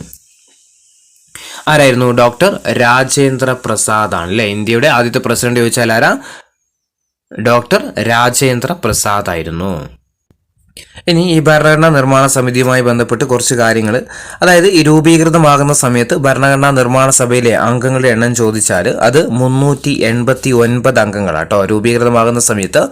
ഡോക്ടർ രാജേന്ദ്ര പ്രസാദ് ആണ് അല്ലെ. ഇന്ത്യയുടെ ആദ്യത്തെ പ്രസിഡന്റ് ചോദിച്ചാൽ ആരാ? ഡോക്ടർ രാജേന്ദ്ര പ്രസാദ് ആയിരുന്നു. ഇനി ഈ ഭരണഘടനാ നിർമ്മാണ സമിതിയുമായി ബന്ധപ്പെട്ട് കുറച്ച് കാര്യങ്ങൾ, അതായത് ഈ രൂപീകൃതമാകുന്ന സമയത്ത് ഭരണഘടനാ നിർമ്മാണ സഭയിലെ അംഗങ്ങളുടെ എണ്ണം ചോദിച്ചാൽ അത് 389 അംഗങ്ങളാട്ടോ. രൂപീകൃതമാകുന്ന സമയത്ത്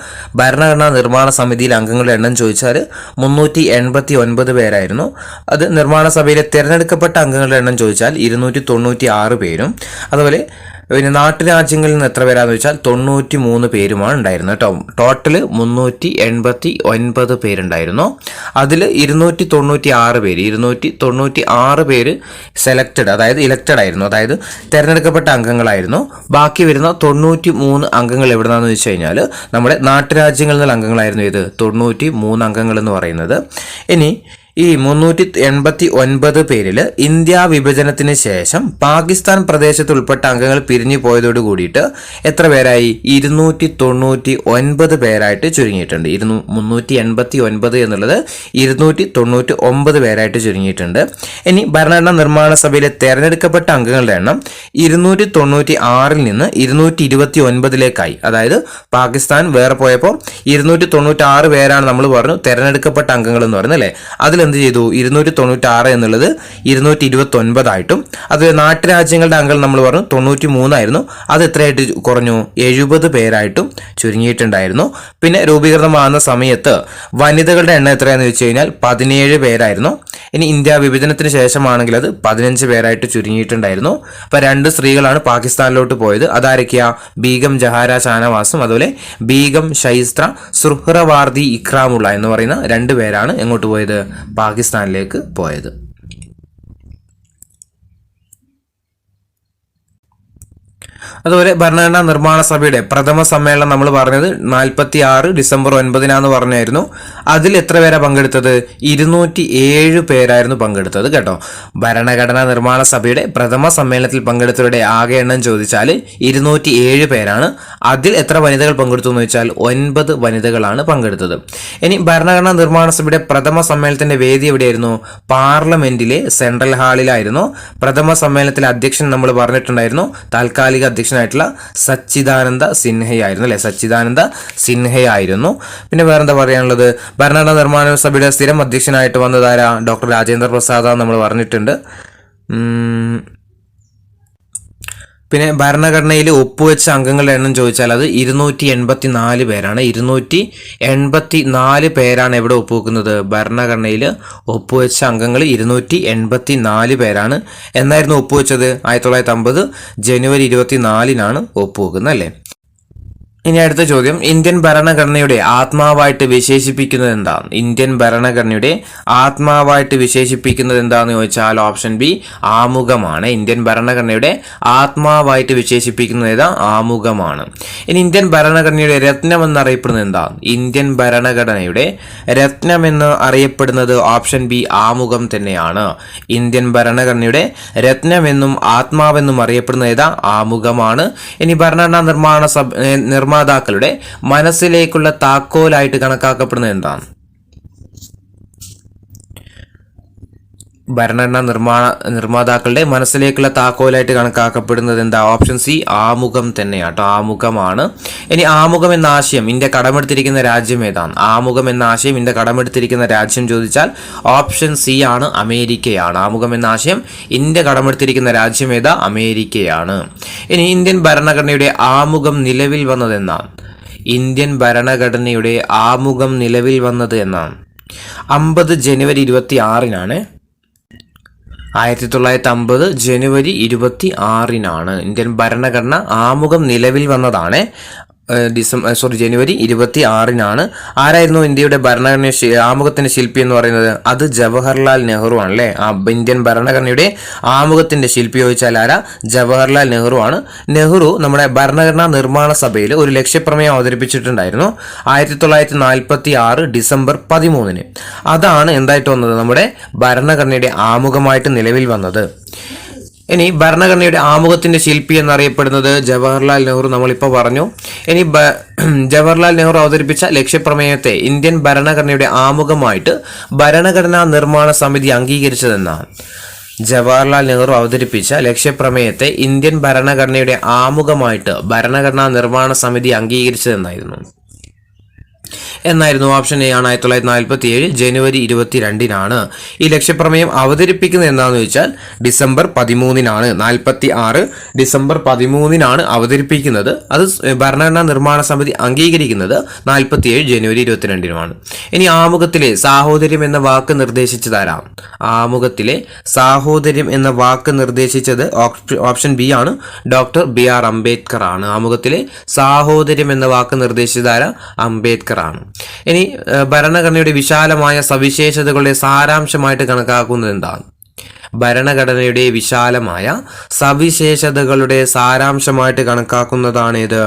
ഭരണഘടനാ നിർമ്മാണ സമിതിയിലെ അംഗങ്ങളുടെ എണ്ണം ചോദിച്ചാൽ 389 പേരായിരുന്നു. അത് നിർമ്മാണ സഭയിലെ തിരഞ്ഞെടുക്കപ്പെട്ട അംഗങ്ങളുടെ എണ്ണം ചോദിച്ചാൽ 296 പേരും. അതുപോലെ പിന്നെ നാട്ടുരാജ്യങ്ങളിൽ നിന്ന് എത്ര പേരാന്ന് വെച്ചാൽ 93 പേരുമാണ് ഉണ്ടായിരുന്നത് കേട്ടോ. ടോട്ടല് 389 പേരുണ്ടായിരുന്നു. അതിൽ 296 പേര് സെലക്റ്റഡ്, അതായത് ഇലക്റ്റഡ് ആയിരുന്നു, അതായത് തിരഞ്ഞെടുക്കപ്പെട്ട അംഗങ്ങളായിരുന്നു. ബാക്കി വരുന്ന 93 അംഗങ്ങൾ എവിടുന്നാന്ന് വെച്ച് കഴിഞ്ഞാൽ നമ്മുടെ നാട്ടുരാജ്യങ്ങളിൽ നിന്നുള്ള അംഗങ്ങളായിരുന്നു. ഇത് 93 അംഗങ്ങൾ എന്ന് പറയുന്നത്. ഇനി ഈ 389 പേരിൽ ഇന്ത്യ വിഭജനത്തിന് ശേഷം പാകിസ്ഥാൻ പ്രദേശത്ത് ഉൾപ്പെട്ട അംഗങ്ങൾ പിരിഞ്ഞു പോയതോട് കൂടിയിട്ട് എത്ര പേരായി? 299 പേരായിട്ട് ചുരുങ്ങിയിട്ടുണ്ട്. 389 എന്നുള്ളത് 299 പേരായിട്ട് ചുരുങ്ങിയിട്ടുണ്ട്. ഇനി ഭരണഘടനാ നിർമ്മാണ സഭയിലെ തെരഞ്ഞെടുക്കപ്പെട്ട അംഗങ്ങളുടെ എണ്ണം 296-ൽ നിന്ന് 229-ലേക്കായി. അതായത് പാകിസ്ഥാൻ വേറെ പോയപ്പോൾ 296 പേരാണ് നമ്മൾ പറഞ്ഞു തെരഞ്ഞെടുക്കപ്പെട്ട അംഗങ്ങൾ എന്ന് പറയുന്നത് അല്ലേ. അതിൽ എന്ത് ചെയ്തു 296 എന്നുള്ളത് 229 അതുപോലെ നാട്ടുരാജ്യങ്ങളുടെ അംഗങ്ങൾ നമ്മൾ പറഞ്ഞു 93 അത് എത്രയായിട്ട് കുറഞ്ഞു 70 പേരായിട്ടും ചുരുങ്ങിയിട്ടുണ്ടായിരുന്നു. പിന്നെ രൂപീകൃതമാകുന്ന സമയത്ത് വനിതകളുടെ എണ്ണം എത്രയാണെന്ന് വെച്ച് കഴിഞ്ഞാൽ 17 പേരായിരുന്നു. ഇനി ഇന്ത്യ വിഭജനത്തിന് ശേഷമാണെങ്കിൽ അത് 15 പേരായിട്ട് ചുരുങ്ങിയിട്ടുണ്ടായിരുന്നു. അപ്പൊ 2 സ്ത്രീകളാണ് പാകിസ്ഥാനിലോട്ട് പോയത്. അതാരൊക്കെയാ? ബീഗം ജഹാര ഷാനവാസും അതുപോലെ ബീഗം ഷൈസ്ത്ര സുഹ്റവാർദി ഇക്രാമുള്ള എന്ന് പറയുന്ന 2 പേരാണ് എങ്ങോട്ട് പോയത്? പാകിസ്ഥാനിലേക്ക് പോയത്. അതുപോലെ ഭരണഘടനാ നിർമ്മാണ സഭയുടെ പ്രഥമ സമ്മേളനം നമ്മൾ പറഞ്ഞത് 46 ഡിസംബർ 9 പറഞ്ഞായിരുന്നു. അതിൽ എത്ര പേരാ പങ്കെടുത്തത്? 207 പേരായിരുന്നു പങ്കെടുത്തത് കേട്ടോ. ഭരണഘടനാ നിർമ്മാണ സഭയുടെ പ്രഥമ സമ്മേളനത്തിൽ പങ്കെടുത്തവരുടെ ആകെ എണ്ണം ചോദിച്ചാൽ 207 പേരാണ്. അതിൽ എത്ര വനിതകൾ പങ്കെടുത്തു എന്ന് വെച്ചാൽ 9 വനിതകളാണ് പങ്കെടുത്തത്. ഇനി ഭരണഘടനാ നിർമ്മാണ സഭയുടെ പ്രഥമ സമ്മേളനത്തിന്റെ വേദി എവിടെയായിരുന്നു? പാർലമെന്റിലെ സെൻട്രൽ ഹാളിലായിരുന്നു. പ്രഥമ സമ്മേളനത്തിലെ അധ്യക്ഷൻ നമ്മൾ പറഞ്ഞിട്ടുണ്ടായിരുന്നു താൽക്കാലിക അധ്യക്ഷനായിട്ടുള്ള സച്ചിദാനന്ദ സിൻഹയായിരുന്നു അല്ലെ, സച്ചിദാനന്ദ സിൻഹയായിരുന്നു. പിന്നെ വേറെന്താ പറയാനുള്ളത്? ഭരണഘടനാ നിർമ്മാണ സഭയുടെ സ്ഥിരം അധ്യക്ഷനായിട്ട് വന്നതാരാ? ഡോക്ടർ രാജേന്ദ്ര പ്രസാദ് നമ്മൾ പറഞ്ഞിട്ടുണ്ട്. പിന്നെ ഭരണഘടനയിൽ ഒപ്പുവെച്ച അംഗങ്ങളുടെ എണ്ണം ചോദിച്ചാൽ അത് 284 പേരാണ്. 284 പേരാണ് എവിടെ ഒപ്പുവെക്കുന്നത്? ഭരണഘടനയിൽ ഒപ്പുവെച്ച അംഗങ്ങൾ 284 പേരാണ്. എന്നായിരുന്നു ഒപ്പുവെച്ചത്? 1950 ജനുവരി 24 ഒപ്പുവെക്കുന്നത് അല്ലേ. ഇനി അടുത്ത ചോദ്യം, ഇന്ത്യൻ ഭരണഘടനയുടെ ആത്മാവായിട്ട് വിശേഷിപ്പിക്കുന്നത് എന്താണ്? ഇന്ത്യൻ ഭരണഘടനയുടെ ആത്മാവായിട്ട് വിശേഷിപ്പിക്കുന്നത് എന്താണെന്ന് ചോദിച്ചാൽ ഓപ്ഷൻ ബി ആമുഖമാണ്. ഇന്ത്യൻ ഭരണഘടനയുടെ ആത്മാവായിട്ട് വിശേഷിപ്പിക്കുന്നത് ഏതാ? ആമുഖമാണ്. ഇനി ഇന്ത്യൻ ഭരണഘടനയുടെ രത്നം എന്നറിയപ്പെടുന്നത് എന്താണ്? ഇന്ത്യൻ ഭരണഘടനയുടെ രത്നം എന്ന് അറിയപ്പെടുന്നത് ഓപ്ഷൻ ബി ആമുഖം തന്നെയാണ്. ഇന്ത്യൻ ഭരണഘടനയുടെ രത്നമെന്നും ആത്മാവെന്നും അറിയപ്പെടുന്നത് ഏതാ? ആമുഖമാണ്. ഇനി ഭരണഘടനാ നിർമ്മാതാക്കളുടെ മനസ്സിലേക്കുള്ള താക്കോലായിട്ട് കണക്കാക്കപ്പെടുന്നത് എന്താണ്? ഭരണഘടനാ നിർമ്മാതാക്കളുടെ മനസ്സിലേക്കുള്ള താക്കോലായിട്ട് കണക്കാക്കപ്പെടുന്നത് എന്താ? ഓപ്ഷൻ സി ആമുഖം തന്നെയാട്ടോ, ആമുഖമാണ്. ഇനി ആമുഖം എന്ന ആശയം ഇന്ത്യ കടമെടുത്തിരിക്കുന്ന രാജ്യം ഏതാണ്? ആമുഖം എന്ന ആശയം ഇന്ത്യ കടമെടുത്തിരിക്കുന്ന രാജ്യം ചോദിച്ചാൽ ഓപ്ഷൻ സി ആണ്, അമേരിക്കയാണ്. ആമുഖം എന്ന ആശയം ഇന്ത്യ കടമെടുത്തിരിക്കുന്ന രാജ്യം ഏതാ? അമേരിക്കയാണ്. ഇനി ഇന്ത്യൻ ഭരണഘടനയുടെ ആമുഖം നിലവിൽ വന്നത് എന്നാണ്? ഇന്ത്യൻ ഭരണഘടനയുടെ ആമുഖം നിലവിൽ വന്നത് എന്നാണ്? 50 ജനുവരി 26 1950 ജനുവരി 26 ഇന്ത്യൻ ഭരണഘടന ആമുഖം നിലവിൽ വന്നതാണ്. ജനുവരി 26 ആരായിരുന്നു ഇന്ത്യയുടെ ഭരണഘടന ആമുഖത്തിന്റെ ശില്പി എന്ന് പറയുന്നത്? അത് ജവഹർലാൽ നെഹ്റു ആണല്ലേ. ഇന്ത്യൻ ഭരണഘടനയുടെ ആമുഖത്തിന്റെ ശില്പി ചോദിച്ചാൽ ആരാ? ജവഹർലാൽ നെഹ്റു ആണ്. നെഹ്റു നമ്മുടെ ഭരണഘടനാ നിർമ്മാണ സഭയിൽ ഒരു ലക്ഷ്യപ്രമേയം അവതരിപ്പിച്ചിട്ടുണ്ടായിരുന്നു 1946 ഡിസംബർ 13. അതാണ് എന്തായിട്ട് വന്നത്? നമ്മുടെ ഭരണഘടനയുടെ ആമുഖമായിട്ട് നിലവിൽ വന്നത്. ഇനി ഭരണഘടനയുടെ ആമുഖത്തിന്റെ ശില്പി എന്നറിയപ്പെടുന്നത് ജവഹർലാൽ നെഹ്റു നമ്മളിപ്പോൾ പറഞ്ഞു. ഇനി ജവഹർലാൽ നെഹ്റു അവതരിപ്പിച്ച ലക്ഷ്യപ്രമേയത്തെ ഇന്ത്യൻ ഭരണഘടനയുടെ ആമുഖമായിട്ട് ഭരണഘടനാ നിർമ്മാണ സമിതി അംഗീകരിച്ചതെന്നാണ്? ജവഹർലാൽ നെഹ്റു അവതരിപ്പിച്ച ലക്ഷ്യപ്രമേയത്തെ ഇന്ത്യൻ ഭരണഘടനയുടെ ആമുഖമായിട്ട് ഭരണഘടനാ നിർമ്മാണ സമിതി അംഗീകരിച്ചതെന്നായിരുന്നു? എന്നായിരുന്നു? ഓപ്ഷൻ എ ആണ്, 1947 ജനുവരി 22 ഈ ലക്ഷ്യപ്രമേയം അവതരിപ്പിക്കുന്നത് എന്താണെന്ന് ചോദിച്ചാൽ ഡിസംബർ 13 46 ഡിസംബർ 13 അവതരിപ്പിക്കുന്നത്. അത് ഭരണഘടനാ നിർമ്മാണ സമിതി അംഗീകരിക്കുന്നത് 47 ജനുവരി 22 ഇനി ആമുഖത്തിലെ സാഹോദര്യം എന്ന വാക്ക് നിർദ്ദേശിച്ചതാരാം? ആമുഖത്തിലെ സാഹോദര്യം എന്ന വാക്ക് നിർദ്ദേശിച്ചത് ഓപ്ഷൻ ബി ആണ്, ഡോക്ടർ BR അംബേദ്കർ ആണ്. ആമുഖത്തിലെ സാഹോദര്യം എന്ന വാക്ക് നിർദ്ദേശിച്ചതാരാ? അംബേദ്കർ ആണ്. ഇനി ഭരണഘടനയുടെ വിശാലമായ സവിശേഷതകളുടെ സാരാംശമായിട്ട് കണക്കാക്കുന്നത് എന്താണ്? ഭരണഘടനയുടെ വിശാലമായ സവിശേഷതകളുടെ സാരാംശമായിട്ട് കണക്കാക്കുന്നതാണ് ഇത്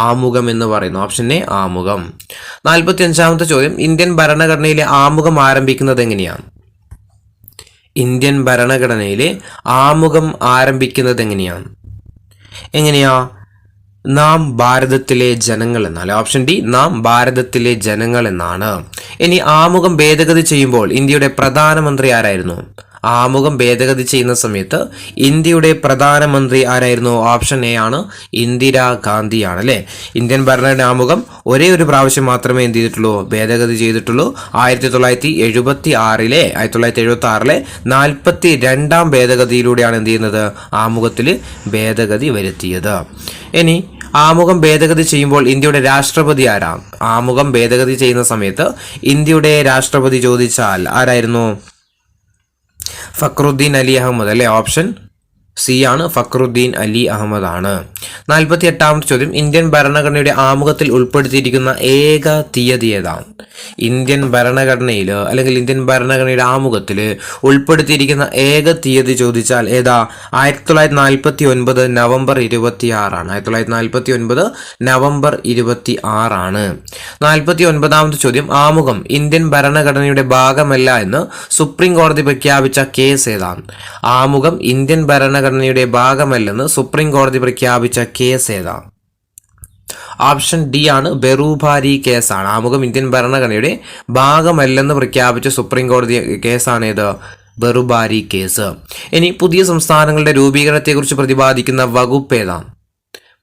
ആമുഖം എന്ന് പറയുന്നു. ഓപ്ഷൻ എ ആമുഖം. 45ാമത്തെ ചോദ്യം, ഇന്ത്യൻ ഭരണഘടനയിലെ ആമുഖം ആരംഭിക്കുന്നത് എങ്ങനെയാണ്? ഇന്ത്യൻ ഭരണഘടനയിലെ ആമുഖം ആരംഭിക്കുന്നത് എങ്ങനെയാ? നാം ഭാരതത്തിലെ ജനങ്ങൾ എന്നാണ്. ഓപ്ഷൻ ഡി നാം ഭാരതത്തിലെ ജനങ്ങൾ എന്നാണ്. ഇനി ആമുഖം ഭേദഗതി ചെയ്യുമ്പോൾ ഇന്ത്യയുടെ പ്രധാനമന്ത്രി ആരായിരുന്നു? ആമുഖം ഭേദഗതി ചെയ്യുന്ന സമയത്ത് ഇന്ത്യയുടെ പ്രധാനമന്ത്രി ആരായിരുന്നു? ഓപ്ഷൻ എ ആണ് ഇന്ദിരാഗാന്ധിയാണ് അല്ലേ. ഇന്ത്യൻ ഭരണഘടന ആമുഖം ഒരേ ഒരു പ്രാവശ്യം മാത്രമേ എന്ത് ചെയ്തിട്ടുള്ളൂ? ഭേദഗതി ചെയ്തിട്ടുള്ളൂ. 1976 42 ഭേദഗതിയിലൂടെയാണ് എന്ത് ചെയ്യുന്നത്? ആമുഖത്തിൽ ഭേദഗതി വരുത്തിയത്. ഇനി ആമുഖം ഭേദഗതി ചെയ്യുമ്പോൾ ഇന്ത്യയുടെ രാഷ്ട്രപതി ആരാ? ആമുഖം ഭേദഗതി ചെയ്യുന്ന സമയത്ത് ഇന്ത്യയുടെ രാഷ്ട്രപതി ചോദിച്ചാൽ ആരായിരുന്നു? ഫക്രുദ്ദീൻ അലി അഹമ്മദ് അല്ലേ. ഓപ്ഷൻ സി ആണ്, ഫക്രുദ്ദീൻ അലി അഹമ്മദ് ആണ്. 48ാമത്തെ ചോദ്യം, ഇന്ത്യൻ ഭരണഘടനയുടെ ആമുഖത്തിൽ ഉൾപ്പെടുത്തിയിരിക്കുന്ന ഏക തീയതി ഏതാണ്? ഇന്ത്യൻ ഭരണഘടനയിൽ അല്ലെങ്കിൽ ഇന്ത്യൻ ഭരണഘടനയുടെ ആമുഖത്തിൽ ഉൾപ്പെടുത്തിയിരിക്കുന്ന ഏക തീയതി ചോദിച്ചാൽ ഏതാ? 1949 നവംബർ 26 ആണ്. 1949 നവംബർ 26 ആണ്. 49ാമത്തെ ചോദ്യം, ആമുഖം ഇന്ത്യൻ ഭരണഘടനയുടെ ഭാഗമല്ല എന്ന് സുപ്രീം കോടതി പ്രഖ്യാപിച്ച കേസ് ഏതാണ്? ആമുഖം ഇന്ത്യൻ ഭരണഘടനയുടെ ഭാഗമല്ലെന്ന് സുപ്രീം കോടതി പ്രഖ്യാപിച്ച കേസ് ഏതാണ്? ഓപ്ഷൻ ഡി ആണ്, ബെറൂഭാരി കേസാണ്. ആമുഖം ഇന്ത്യൻ ഭരണഘടനയുടെ ഭാഗമല്ലെന്ന് പ്രഖ്യാപിച്ച സുപ്രീം കോടതി കേസാണ് ഏത്? ബെറുബാരി കേസ്. ഇനി പുതിയ സംസ്ഥാനങ്ങളുടെ രൂപീകരണത്തെക്കുറിച്ച് പ്രതിപാദിക്കുന്ന വകുപ്പ് ഏതാണ്?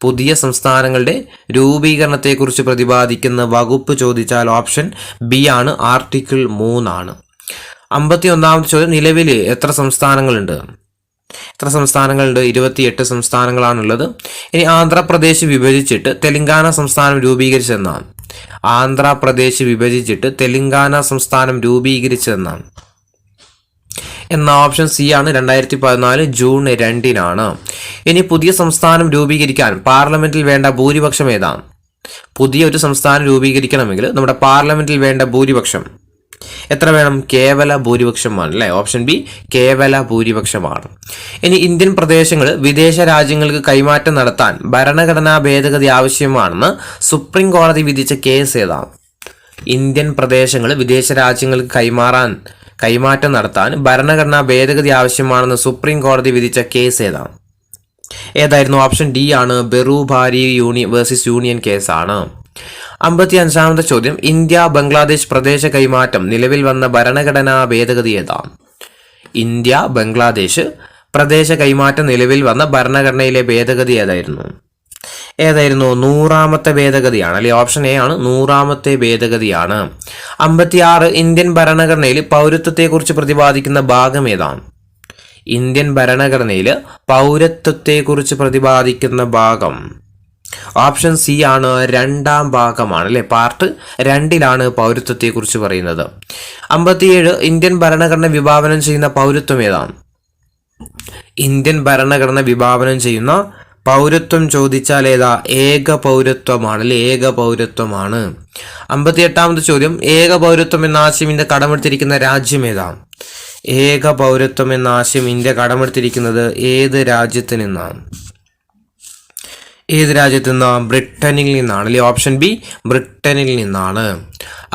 പുതിയ സംസ്ഥാനങ്ങളുടെ രൂപീകരണത്തെക്കുറിച്ച് പ്രതിപാദിക്കുന്ന വകുപ്പ് ചോദിച്ചാൽ ഓപ്ഷൻ ബി ആണ്, ആർട്ടിക്കിൾ 3 ആണ്. 51ാമത്തെ ചോദ്യം, നിലവിൽ എത്ര സംസ്ഥാനങ്ങളുണ്ട്? 28 സംസ്ഥാനങ്ങളാണുള്ളത്. ഇനി ആന്ധ്രാപ്രദേശ് വിഭജിച്ചിട്ട് തെലങ്കാന സംസ്ഥാനം രൂപീകരിച്ചതെന്നാണ്. ആന്ധ്രാപ്രദേശ് വിഭജിച്ചിട്ട് തെലങ്കാന സംസ്ഥാനം രൂപീകരിച്ചതെന്നാണ് എന്ന ഓപ്ഷൻ സി ആണ്, 2014 ജൂൺ 2 ഇനി പുതിയ സംസ്ഥാനം രൂപീകരിക്കാൻ പാർലമെന്റിൽ വേണ്ട ഭൂരിപക്ഷം ഏതാണ്? പുതിയ ഒരു സംസ്ഥാനം രൂപീകരിക്കണമെങ്കിൽ നമ്മുടെ പാർലമെന്റിൽ വേണ്ട ഭൂരിപക്ഷം എത്ര വേണം? കേവല ഭൂരിപക്ഷമാണ് അല്ലേ. ഓപ്ഷൻ ബി കേവല ഭൂരിപക്ഷമാണ്. ഇനി ഇന്ത്യൻ പ്രദേശങ്ങൾ വിദേശ രാജ്യങ്ങൾക്ക് കൈമാറ്റം നടത്താൻ ഭരണഘടനാ ഭേദഗതി ആവശ്യമാണെന്ന് സുപ്രീം കോടതി വിധിച്ച കേസ് ഏതാണ്? ഇന്ത്യൻ പ്രദേശങ്ങൾ വിദേശ രാജ്യങ്ങൾക്ക് കൈമാറ്റം നടത്താൻ ഭരണഘടനാ ഭേദഗതി ആവശ്യമാണെന്ന് സുപ്രീം കോടതി വിധിച്ച കേസ് ഏതായിരുന്നു? ഓപ്ഷൻ ഡി ആണ്, ബെറൂഭാരി വേഴ്സസ് യൂണിയൻ കേസാണ്. 55ാമത്തെ ചോദ്യം, ഇന്ത്യ ബംഗ്ലാദേശ് പ്രദേശ കൈമാറ്റം നിലവിൽ വന്ന ഭരണഘടനാ ഭേദഗതി ഏതാണ്? ഇന്ത്യ ബംഗ്ലാദേശ് പ്രദേശ കൈമാറ്റം നിലവിൽ വന്ന ഭരണഘടനയിലെ ഭേദഗതി ഏതായിരുന്നു? 100ാമത്തെ ഭേദഗതിയാണ് അല്ലെ. ഓപ്ഷൻ എ ആണ്, 100ാമത്തെ ഭേദഗതിയാണ്. 56 ഇന്ത്യൻ ഭരണഘടനയിൽ പൗരത്വത്തെക്കുറിച്ച് പ്രതിപാദിക്കുന്ന ഭാഗം ഏതാണ്? ഇന്ത്യൻ ഭരണഘടനയിൽ പൗരത്വത്തെക്കുറിച്ച് പ്രതിപാദിക്കുന്ന ഭാഗം ഓപ്ഷൻ സി ആണ്, 2ാം ഭാഗമാണ് അല്ലെ. പാർട്ട് 2ലാണ് പൗരത്വത്തെക്കുറിച്ച് പറയുന്നത്. 57 ഇന്ത്യൻ ഭരണഘടന വിഭാവനം ചെയ്യുന്ന പൗരത്വം ഏതാണ്? ഇന്ത്യൻ ഭരണഘടന വിഭാവനം ചെയ്യുന്ന പൗരത്വം ചോദിച്ചാൽ ഏതാ? ഏക പൗരത്വമാണ് അല്ലെ. ഏക പൗരത്വമാണ്. 58ാമത്തെ ചോദ്യം, ഏക പൗരത്വം എന്ന ആശയം ഇന്ത്യ കടമെടുത്തിരിക്കുന്ന രാജ്യം ഏതാണ്? ഏക പൗരത്വം എന്ന ആശയം ഇന്ത്യ കടമെടുത്തിരിക്കുന്നത് ഏത് രാജ്യത്ത് നിന്നാണ്? ബ്രിട്ടനിൽ നിന്നാണ് അല്ലെ. ഓപ്ഷൻ ബി ബ്രിട്ടനിൽ നിന്നാണ്.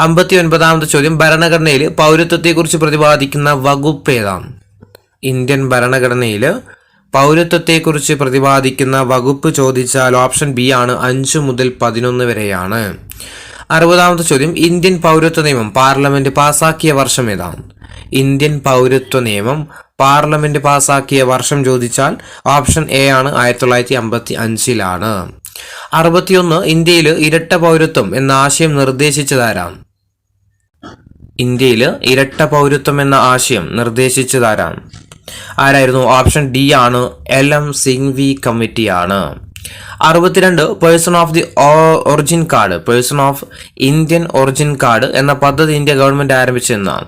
59ാമത്തെ ചോദ്യം, ഭരണഘടനയിൽ പൗരത്വത്തെക്കുറിച്ച് പ്രതിപാദിക്കുന്ന വകുപ്പ് ഏതാണ്? ഇന്ത്യൻ ഭരണഘടനയിൽ പൗരത്വത്തെക്കുറിച്ച് പ്രതിപാദിക്കുന്ന വകുപ്പ് ചോദിച്ചാൽ ഓപ്ഷൻ ബി ആണ്, 5 മുതൽ 11 വരെയാണ്. 60ാമത്തെ ചോദ്യം, ഇന്ത്യൻ പൗരത്വ നിയമം പാർലമെന്റ് പാസാക്കിയ വർഷം ഏതാണ്? ഇന്ത്യൻ പൗരത്വ നിയമം പാർലമെന്റ് പാസാക്കിയ വർഷം ചോദിച്ചാൽ ഓപ്ഷൻ എ ആണ്, 1955 61 ഇന്ത്യയിൽ ഇരട്ട പൗരത്വം എന്ന ആശയം നിർദ്ദേശിച്ചതാരാണ്? ഇന്ത്യയിൽ ഇരട്ട പൗരത്വം എന്ന ആശയം നിർദ്ദേശിച്ചതാരാണ്? ആരായിരുന്നു? ഓപ്ഷൻ ഡി ആണ്, LM സിംഗ്വി കമ്മിറ്റിയാണ്. 62 person of the origin card, person of Indian origin card എന്ന പദ്ധതി ഇന്ത്യ ഗവൺമെന്റ് ആരംഭിച്ചതെന്നാണ്.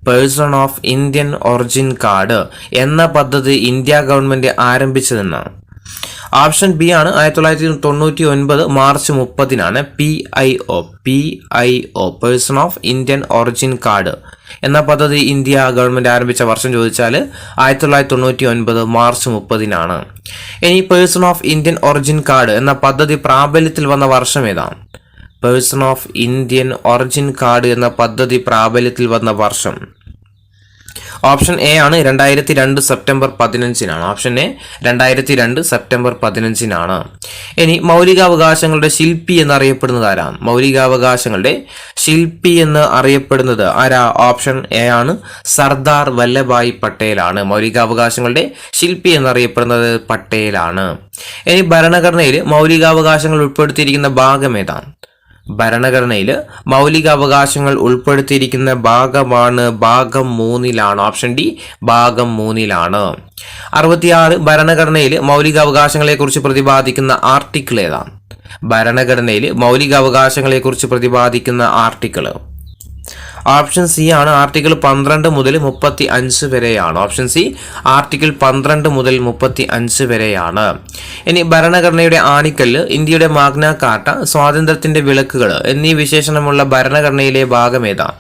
Person of Indian origin card എന്ന പദ്ധതി ഇന്ത്യ ഗവൺമെന്റ് ആരംഭിച്ചതെന്നാണ്. ഓപ്ഷൻ ബി ആണ്, 1999 March 30 PIO person of Indian origin card എന്ന പദ്ധതി ഇന്ത്യ ഗവൺമെന്റ് ആരംഭിച്ച വർഷം ചോദിച്ചാൽ 1999 മാർച്ച് 30 ഇനി person of Indian origin card എന്ന പദ്ധതി പ്രാബല്യത്തിൽ വന്ന വർഷം ഏതാണ്? Person of Indian origin card എന്ന പദ്ധതി പ്രാബല്യത്തിൽ വന്ന വർഷം ഓപ്ഷൻ എ ആണ് 2002 സെപ്റ്റംബർ 15-നാണ്. ഓപ്ഷൻ എ 2002 സെപ്റ്റംബർ 15-നാണ്. ഇനി മൗലികാവകാശങ്ങളുടെ ശില്പി എന്നറിയപ്പെടുന്നത് ആരാണ്? മൗലികാവകാശങ്ങളുടെ ശില്പി എന്ന് അറിയപ്പെടുന്നത് ആരാ? ഓപ്ഷൻ എ ആണ് സർദാർ വല്ലഭായ് പട്ടേലാണ്. മൗലികാവകാശങ്ങളുടെ ശില്പി എന്നറിയപ്പെടുന്നത് പട്ടേലാണ്. ഇനി ഭരണഘടനയിൽ മൗലികാവകാശങ്ങൾ ഉൾപ്പെടുത്തിയിരിക്കുന്ന ഭാഗം ഏതാണ്? ഭരണഘടനയിൽ മൗലികാവകാശങ്ങൾ ഉൾപ്പെടുത്തിയിരിക്കുന്ന ഭാഗമാണ് ഭാഗം 3-ലാണ്. ഓപ്ഷൻ ഡി ഭാഗം 3-ലാണ്. 66 ഭരണഘടനയിൽ മൗലികാവകാശങ്ങളെക്കുറിച്ച് പ്രതിപാദിക്കുന്ന ആർട്ടിക്കിൾ ഏതാണ്? ഭരണഘടനയിൽ മൗലികാവകാശങ്ങളെക്കുറിച്ച് പ്രതിപാദിക്കുന്ന ആർട്ടിക്കിൾ ഓപ്ഷൻ സി ആണ് ആർട്ടിക്കിൾ 12 മുതൽ 35 വരെയാണ്. ഓപ്ഷൻ സി ആർട്ടിക്കിൾ 12 മുതൽ 35 വരെയാണ്. ഇനി ഭരണഘടനയുടെ ആണിക്കല്ല്, ഇന്ത്യയുടെ മാഗ്ന കാർട്ട, സ്വാതന്ത്ര്യത്തിന്റെ വിളക്കുകൾ എന്നീ വിശേഷണമുള്ള ഭരണഘടനയിലെ ഭാഗം ഏതാണ്?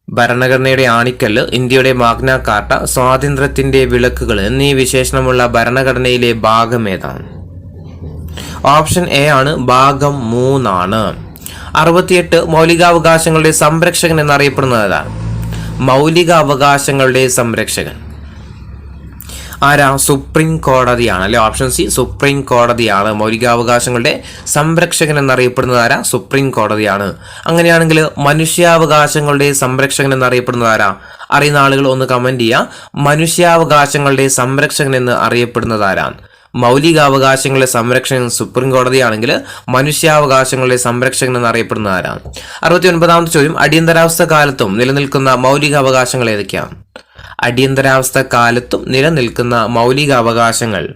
ഭരണഘടനയുടെ ആണിക്കല്ല്, ഇന്ത്യയുടെ മാഗ്ന കാർട്ട, സ്വാതന്ത്ര്യത്തിന്റെ വിളക്കുകൾ എന്നീ വിശേഷണമുള്ള ഭരണഘടനയിലെ ഭാഗം ഏതാണ്? ഓപ്ഷൻ എ ആണ് ഭാഗം 3-ആണ്. 68 മൗലികാവകാശങ്ങളുടെ സംരക്ഷകൻ എന്നറിയപ്പെടുന്നതാണ്. മൗലികാവകാശങ്ങളുടെ സംരക്ഷകൻ ആരാ? സുപ്രീം കോടതിയാണ് അല്ലെ. ഓപ്ഷൻ സി സുപ്രീം കോടതിയാണ് മൗലികാവകാശങ്ങളുടെ സംരക്ഷകൻ എന്നറിയപ്പെടുന്നത് ആരാ? സുപ്രീം കോടതിയാണ്. അങ്ങനെയാണെങ്കിൽ മനുഷ്യാവകാശങ്ങളുടെ സംരക്ഷകൻ എന്നറിയപ്പെടുന്നത് ആരാ? അറിയുന്ന ആളുകൾ ഒന്ന് കമന്റ് ചെയ്യുക. മനുഷ്യാവകാശങ്ങളുടെ സംരക്ഷകൻ എന്ന് അറിയപ്പെടുന്നത് ആരാണ്? മൗലികാവകാശങ്ങളുടെ സംരക്ഷകൻ സുപ്രീം കോടതിയാണെങ്കിൽ മനുഷ്യാവകാശങ്ങളുടെ സംരക്ഷകൻ എന്നറിയപ്പെടുന്ന ആരാണ്? 69ാമത്തെ ചോദ്യം, അടിയന്തരാവസ്ഥ കാലത്തും നിലനിൽക്കുന്ന മൗലികാവകാശങ്ങൾ ഏതൊക്കെയാണ്? അടിയന്തരാവസ്ഥ കാലത്തും നിലനിൽക്കുന്ന മൗലികാവകാശങ്ങൾ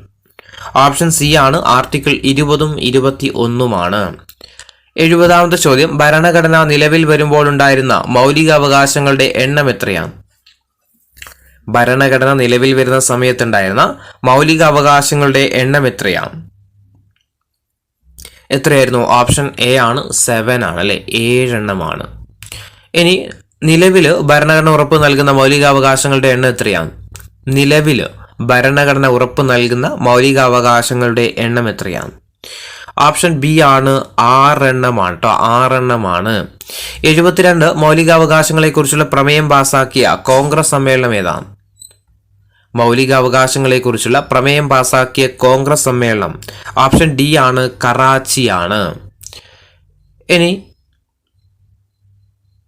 ഓപ്ഷൻ സി ആണ് ആർട്ടിക്കിൾ 20-ഉം 21-ഉമാണ്. 70ാമത്തെ ചോദ്യം, ഭരണഘടന നിലവിൽ വരുമ്പോൾ ഉണ്ടായിരുന്ന മൗലികാവകാശങ്ങളുടെ എണ്ണം എത്രയാണ്? ഭരണഘടന നിലവിൽ വരുന്ന സമയത്തുണ്ടായിരുന്ന മൗലികാവകാശങ്ങളുടെ എണ്ണം എത്രയായിരുന്നു? ഓപ്ഷൻ എ ആണ് 7 ആണ് അല്ലെ, 7 എണ്ണമാണ്. ഇനി നിലവിൽ ഭരണഘടന ഉറപ്പ് നൽകുന്ന മൗലികാവകാശങ്ങളുടെ എണ്ണം എത്രയാണ്? നിലവിൽ ഭരണഘടന ഉറപ്പ് നൽകുന്ന മൗലികാവകാശങ്ങളുടെ എണ്ണം എത്രയാണ്? ഓപ്ഷൻ ബി ആണ് 6 എണ്ണമാണ് കേട്ടോ, 6 എണ്ണമാണ്. 72 മൗലികാവകാശങ്ങളെ കുറിച്ചുള്ള പ്രമേയം പാസാക്കിയ കോൺഗ്രസ് സമ്മേളനം ഏതാണ്? മൗലികാവകാശങ്ങളെ കുറിച്ചുള്ള പ്രമേയം പാസാക്കിയ കോൺഗ്രസ് സമ്മേളനം ഓപ്ഷൻ ഡി ആണ് കറാച്ചിയാണ്. ഇനി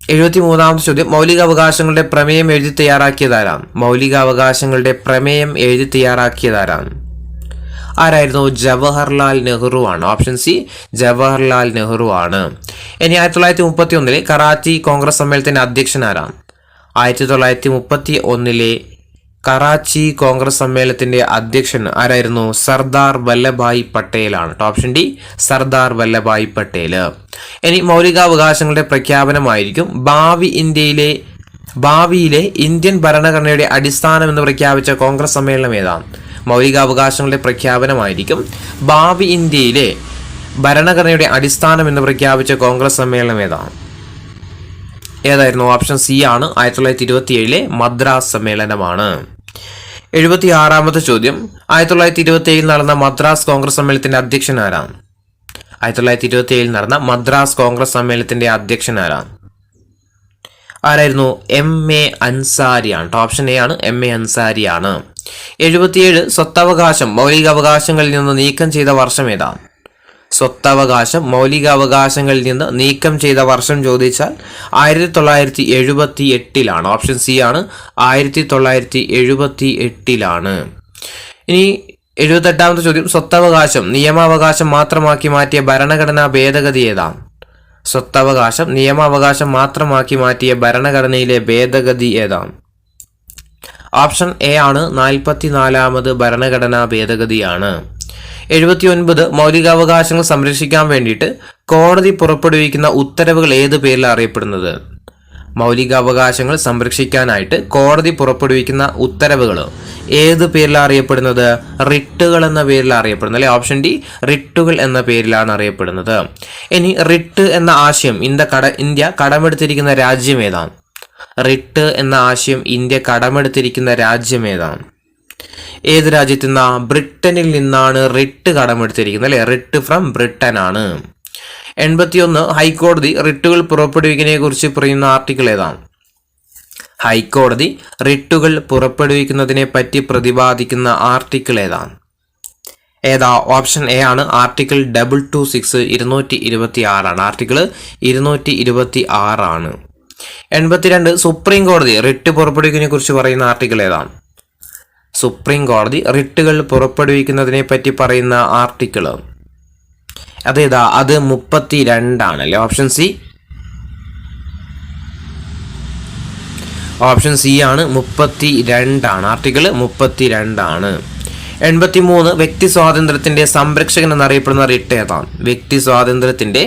73ാമത്തെ ചോദ്യം, മൗലികാവകാശങ്ങളുടെ പ്രമേയം എഴുതി തയ്യാറാക്കിയതാരാണ്? മൗലികാവകാശങ്ങളുടെ പ്രമേയം എഴുതി തയ്യാറാക്കിയതാരാണ്? ആരായിരുന്നു? ജവഹർലാൽ നെഹ്റു ആണ്. ഓപ്ഷൻ സി ജവഹർലാൽ നെഹ്റു ആണ്. ഇനി 1931 കറാച്ചി കോൺഗ്രസ് സമ്മേളനത്തിന്റെ അധ്യക്ഷൻ ആരാണ്? 1931 കറാച്ചി കോൺഗ്രസ് സമ്മേളനത്തിന്റെ അധ്യക്ഷൻ ആരായിരുന്നു? സർദാർ വല്ലഭായ് പട്ടേലാണ്. Option D Sardar Vallabhbhai Patel. ഇനി മൗലികാവകാശങ്ങളുടെ പ്രഖ്യാപനമായിരിക്കും ഭാവിയിലെ ഇന്ത്യൻ ഭരണഘടനയുടെ അടിസ്ഥാനം എന്ന് പ്രഖ്യാപിച്ച കോൺഗ്രസ് സമ്മേളനം ഏതാണ്? മൗലികാവകാശങ്ങളുടെ പ്രഖ്യാപനമായിരിക്കും ഭാവി ഇന്ത്യയിലെ ഭരണഘടനയുടെ അടിസ്ഥാനം എന്ന് പ്രഖ്യാപിച്ച കോൺഗ്രസ് സമ്മേളനം ഏതായിരുന്നു? ഓപ്ഷൻ സി ആണ് 1927 മദ്രാസ് സമ്മേളനമാണ്. 76ാമത്തെ ചോദ്യം, 1927 നടന്ന മദ്രാസ് കോൺഗ്രസ് സമ്മേളനത്തിന്റെ അധ്യക്ഷൻ ആരാണ്? 1927 നടന്ന മദ്രാസ് കോൺഗ്രസ് സമ്മേളനത്തിന്റെ അധ്യക്ഷൻ ആരായിരുന്നു? എം എ അൻസാരിയാണ്. ഓപ്ഷൻ എ ആണ് എം എ അൻസാരിയാണ്. 77 സ്വത്തവകാശം മൗലികാവകാശങ്ങളിൽ നിന്ന് നീക്കം ചെയ്ത വർഷം ഏതാണ്? സ്വത്തവകാശം മൗലികാവകാശങ്ങളിൽ നിന്ന് നീക്കം ചെയ്ത വർഷം ചോദിച്ചാൽ 1978 ഓപ്ഷൻ സി ആണ് 1978. ഇനി 78ാമത്തെ ചോദ്യം, സ്വത്തവകാശം നിയമാവകാശം മാത്രമാക്കി മാറ്റിയ ഭരണഘടനാ ഭേദഗതി ഏതാണ്? സ്വത്തവകാശം നിയമാവകാശം മാത്രമാക്കി മാറ്റിയ ഭരണഘടനയിലെ ഭേദഗതി ഏതാണ്? ഓപ്ഷൻ എ ആണ് 44ാമത് ഭരണഘടനാ ഭേദഗതിയാണ്. 79 മൗലികാവകാശങ്ങൾ സംരക്ഷിക്കാൻ വേണ്ടിയിട്ട് കോടതി പുറപ്പെടുവിക്കുന്ന ഉത്തരവുകൾ ഏത് പേരിലാണ് അറിയപ്പെടുന്നത്? മൗലികാവകാശങ്ങൾ സംരക്ഷിക്കാനായിട്ട് കോടതി പുറപ്പെടുവിക്കുന്ന ഉത്തരവുകൾ ഏത് പേരിലാണ് അറിയപ്പെടുന്നത്? റിട്ടുകൾ എന്ന പേരിലാണ് അറിയപ്പെടുന്നത് അല്ലെ. ഓപ്ഷൻ ഡി റിട്ടുകൾ എന്ന പേരിലാണ് അറിയപ്പെടുന്നത്. ഇനി റിട്ട് എന്ന ആശയം ഇന്ത്യ കടമെടുത്തിരിക്കുന്ന രാജ്യം ഏതാണ്? റിട്ട് എന്ന ആശയം ഇന്ത്യ കടമെടുത്തിരിക്കുന്ന രാജ്യം ഏതാണ്? ഏത് രാജ്യത്തു നിന്നാ? ബ്രിട്ടനിൽ നിന്നാണ് റിട്ട് കടമെടുത്തിരിക്കുന്നത് അല്ലെ. റിട്ട് ഫ്രം ബ്രിട്ടൻ ആണ്. 81 ഹൈക്കോടതി റിട്ടുകൾ പുറപ്പെടുവിക്കുന്നതിനെ കുറിച്ച് പറയുന്ന ആർട്ടിക്കിൾ ഏതാണ്? ഹൈക്കോടതി റിട്ടുകൾ പുറപ്പെടുവിക്കുന്നതിനെ പറ്റി പ്രതിപാദിക്കുന്ന ആർട്ടിക്കിൾ ഏതാണ്? ഓപ്ഷൻ എ ആണ് ആർട്ടിക്കിൾ 226 226 ആർട്ടിക്കിൾ 226. 82 സുപ്രീം കോടതി റിട്ട് പുറപ്പെടുവിക്കുന്നതിനെ കുറിച്ച് പറയുന്ന ആർട്ടിക്കിൾ ഏതാണ്? സുപ്രീം കോടതി റിട്ടുകൾ പുറപ്പെടുവിക്കുന്നതിനെ പറ്റി പറയുന്ന ആർട്ടിക്കിൾ അത് 32 അല്ലേ? ഓപ്ഷൻ സി ആണ് 32 ആർട്ടിക്കിൾ 32. 83 വ്യക്തി സ്വാതന്ത്ര്യത്തിന്റെ സംരക്ഷകൻ എന്നറിയപ്പെടുന്ന റിട്ട് ഏതാണ്? വ്യക്തി സ്വാതന്ത്ര്യത്തിന്റെ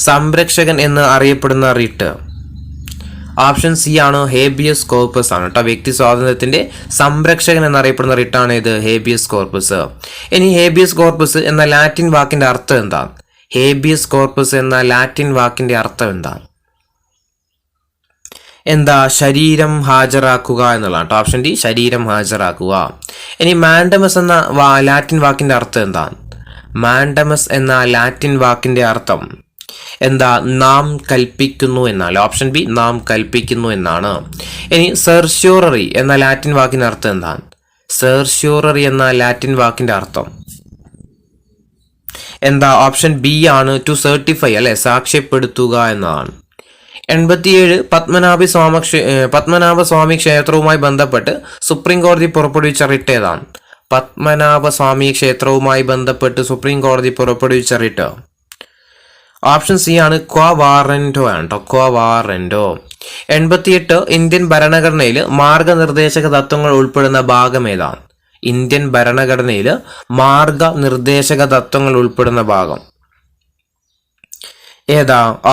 സംരക്ഷകൻ എന്ന് അറിയപ്പെടുന്ന റിട്ട് ഓപ്ഷൻ സി ആണ് ഹേബിയസ് കോർപ്പസ് ആണ് കേട്ടോ. വ്യക്തി സ്വാതന്ത്ര്യത്തിന്റെ സംരക്ഷകൻ എന്നറിയപ്പെടുന്ന റിട്ടാണ് ഇത് ഹേബിയസ് കോർപ്പസ്. ഇനി ഹേബിയസ് കോർപ്പസ് എന്ന ലാറ്റിൻ വാക്കിന്റെ അർത്ഥം എന്താണ്? ഹേബിയസ് കോർപ്പസ് എന്ന ലാറ്റിൻ വാക്കിന്റെ അർത്ഥം എന്താണ്? ശരീരം ഹാജരാക്കുക എന്നുള്ളതാണ്. ഓപ്ഷൻ ഡി ശരീരം ഹാജരാക്കുക. ഇനി മാൻഡമസ് എന്ന ലാറ്റിൻ വാക്കിന്റെ അർത്ഥം എന്താണ്? മാൻഡമസ് എന്ന ലാറ്റിൻ വാക്കിന്റെ അർത്ഥം നാം കൽപ്പിക്കുന്നു എന്നാണ്. ഓപ്ഷൻ ബി നാം കൽപ്പിക്കുന്നു എന്നാണ്. ഇനി സെർഷ്യൂററി എന്ന ലാറ്റിൻ വാക്കിന്റെ അർത്ഥം എന്താണ്? സെർഷ്യൂററി എന്ന ലാറ്റിൻ വാക്കിന്റെ അർത്ഥം ഓപ്ഷൻ ബി ആണ് ടു സർട്ടിഫൈ അല്ലെ, സാക്ഷ്യപ്പെടുത്തുക എന്നതാണ്. 87 പത്മനാഭസ്വാമി ക്ഷേത്രവുമായി ബന്ധപ്പെട്ട് സുപ്രീം കോടതി പുറപ്പെടുവിച്ച റിട്ട് ഏതാണ്? പത്മനാഭസ്വാമി ക്ഷേത്രവുമായി ബന്ധപ്പെട്ട് സുപ്രീം കോടതി പുറപ്പെടുവിച്ച റിട്ട് ഓപ്ഷൻ സി ആണ് ക്വാ വാറന്റോ ആണ് കേട്ടോ. ക്വാ വാറന്റോ. 88 ഇന്ത്യൻ ഭരണഘടനയിൽ മാർഗനിർദ്ദേശക തത്വങ്ങൾ ഉൾപ്പെടുന്ന ഭാഗം ഏതാണ്? ഇന്ത്യൻ ഭരണഘടനയിൽ മാർഗനിർദ്ദേശക തത്വങ്ങൾ ഉൾപ്പെടുന്ന ഭാഗം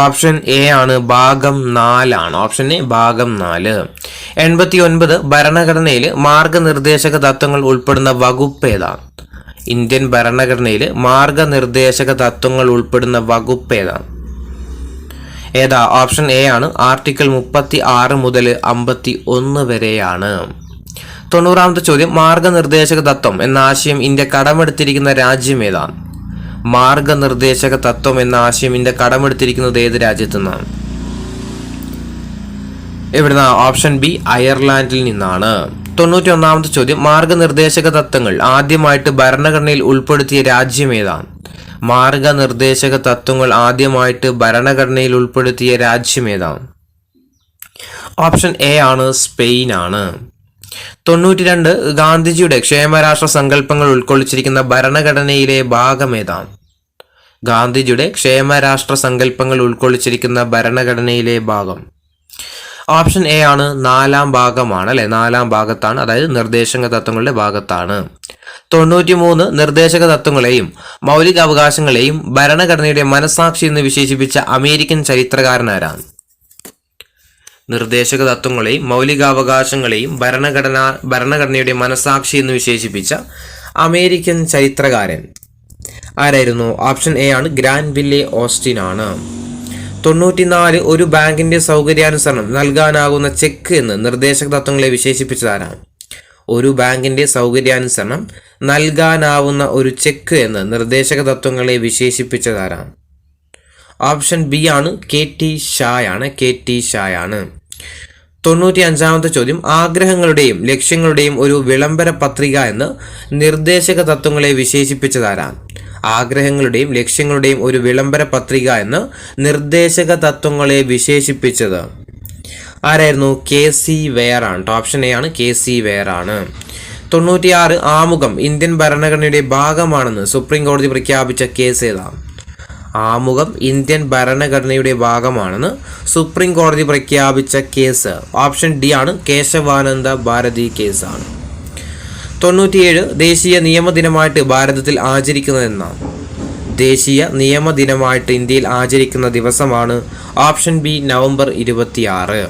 ഓപ്ഷൻ എ ആണ് ഭാഗം 4 ആണ്. ഓപ്ഷൻ എ ഭാഗം 4. 89 ഭരണഘടനയിൽ മാർഗനിർദ്ദേശക തത്വങ്ങൾ ഉൾപ്പെടുന്ന വകുപ്പ് ഏതാണ്? ഇന്ത്യൻ ഭരണഘടനയിൽ മാർഗനിർദ്ദേശക തത്വങ്ങൾ ഉൾപ്പെടുന്ന വകുപ്പ് ഏതാണ്? ഓപ്ഷൻ എ ആണ് ആർട്ടിക്കിൾ 36 മുതൽ 51 വരെയാണ്. 90ാമത്തെ ചോദ്യം മാർഗനിർദ്ദേശക തത്വം എന്ന ആശയം ഇന്ത്യ കടമെടുത്തിരിക്കുന്ന രാജ്യം ഏതാണ്? മാർഗനിർദ്ദേശക തത്വം എന്ന ആശയം ഇന്ത്യ കടമെടുത്തിരിക്കുന്നത് ഏത് രാജ്യത്തു നിന്നാണ്? എവിടുന്ന? ഓപ്ഷൻ ബി അയർലാൻഡിൽ നിന്നാണ്. 91ാമത്തെ ചോദ്യം മാർഗനിർദ്ദേശക തത്വങ്ങൾ ആദ്യമായിട്ട് ഭരണഘടനയിൽ ഉൾപ്പെടുത്തിയ രാജ്യം ഏതാണ്? മാർഗനിർദ്ദേശക തത്വങ്ങൾ ആദ്യമായിട്ട് ഭരണഘടനയിൽ ഉൾപ്പെടുത്തിയ രാജ്യം ഏതാണ്? ഓപ്ഷൻ എ ആണ് സ്പെയിൻ ആണ്. 92 ഗാന്ധിജിയുടെ ക്ഷേമരാഷ്ട്ര സങ്കല്പങ്ങൾ ഉൾക്കൊള്ളിച്ചിരിക്കുന്ന ഭരണഘടനയിലെ ഭാഗം ഏതാണ്? ഗാന്ധിജിയുടെ ക്ഷേമരാഷ്ട്ര സങ്കല്പങ്ങൾ ഉൾക്കൊള്ളിച്ചിരിക്കുന്ന ഭരണഘടനയിലെ ഭാഗം ഓപ്ഷൻ എ ആണ് 4ാം ഭാഗമാണ് അല്ലെ. 4ാം ഭാഗത്താണ്, അതായത് നിർദ്ദേശക തത്വങ്ങളുടെ ഭാഗത്താണ്. 93 നിർദ്ദേശക തത്വങ്ങളെയും മൗലിക അവകാശങ്ങളെയും ഭരണഘടനയുടെ മനസാക്ഷി എന്ന് വിശേഷിപ്പിച്ച അമേരിക്കൻ ചരിത്രകാരനാരാണ്? നിർദ്ദേശക തത്വങ്ങളെയും മൗലികാവകാശങ്ങളെയും ഭരണഘടനയുടെ മനസാക്ഷി എന്ന് വിശേഷിപ്പിച്ച അമേരിക്കൻ ചരിത്രകാരൻ ആരായിരുന്നു? ഓപ്ഷൻ എ ആണ് ഗ്രാൻവില്ലെ ഓസ്റ്റിൻ ആണ്. 94 ഒരു ബാങ്കിന്റെ സൗകര്യാനുസരണം നൽകാനാകുന്ന ചെക്ക് എന്ന് നിർദ്ദേശക തത്വങ്ങളെ വിശേഷിപ്പിച്ചതാരാണ്? ഒരു ബാങ്കിന്റെ സൗകര്യാനുസരണം നൽകാനാവുന്ന ഒരു ചെക്ക് എന്ന് നിർദ്ദേശക തത്വങ്ങളെ വിശേഷിപ്പിച്ചതാരാണ്? ഓപ്ഷൻ ബി ആണ് കെ ടി ഷായാണ്. 95ാമത്തെ ചോദ്യം ആഗ്രഹങ്ങളുടെയും ലക്ഷ്യങ്ങളുടെയും ഒരു വിളംബര പത്രിക എന്ന് നിർദ്ദേശക തത്വങ്ങളെ വിശേഷിപ്പിച്ചതാരാണ്? ആഗ്രഹങ്ങളുടെയും ലക്ഷ്യങ്ങളുടെയും ഒരു വിളംബര പത്രിക എന്ന് നിർദ്ദേശക തത്വങ്ങളെ വിശേഷിപ്പിച്ചത് ആരായിരുന്നു? കെ സി വെയർ ആണ്. ഓപ്ഷൻ എ ആണ് കെ സി വെയർ ആണ്. 96 ആമുഖം ഇന്ത്യൻ ഭരണഘടനയുടെ ഭാഗമാണെന്ന് സുപ്രീം കോടതി പ്രഖ്യാപിച്ച കേസ് ഏതാണ്? ആമുഖം ഇന്ത്യൻ ഭരണഘടനയുടെ ഭാഗമാണെന്ന് സുപ്രീം കോടതി പ്രഖ്യാപിച്ച കേസ് ഓപ്ഷൻ ഡി ആണ് കേശവാനന്ദ ഭാരതി കേസാണ്. 97 ദേശീയ നിയമദിനമായിട്ട് ഭാരതത്തിൽ ആചരിക്കുന്നതെന്നാണ്? ദേശീയ നിയമദിനമായിട്ട് ഇന്ത്യയിൽ ആചരിക്കുന്ന ദിവസമാണ് ഓപ്ഷൻ ബി നവംബർ 26.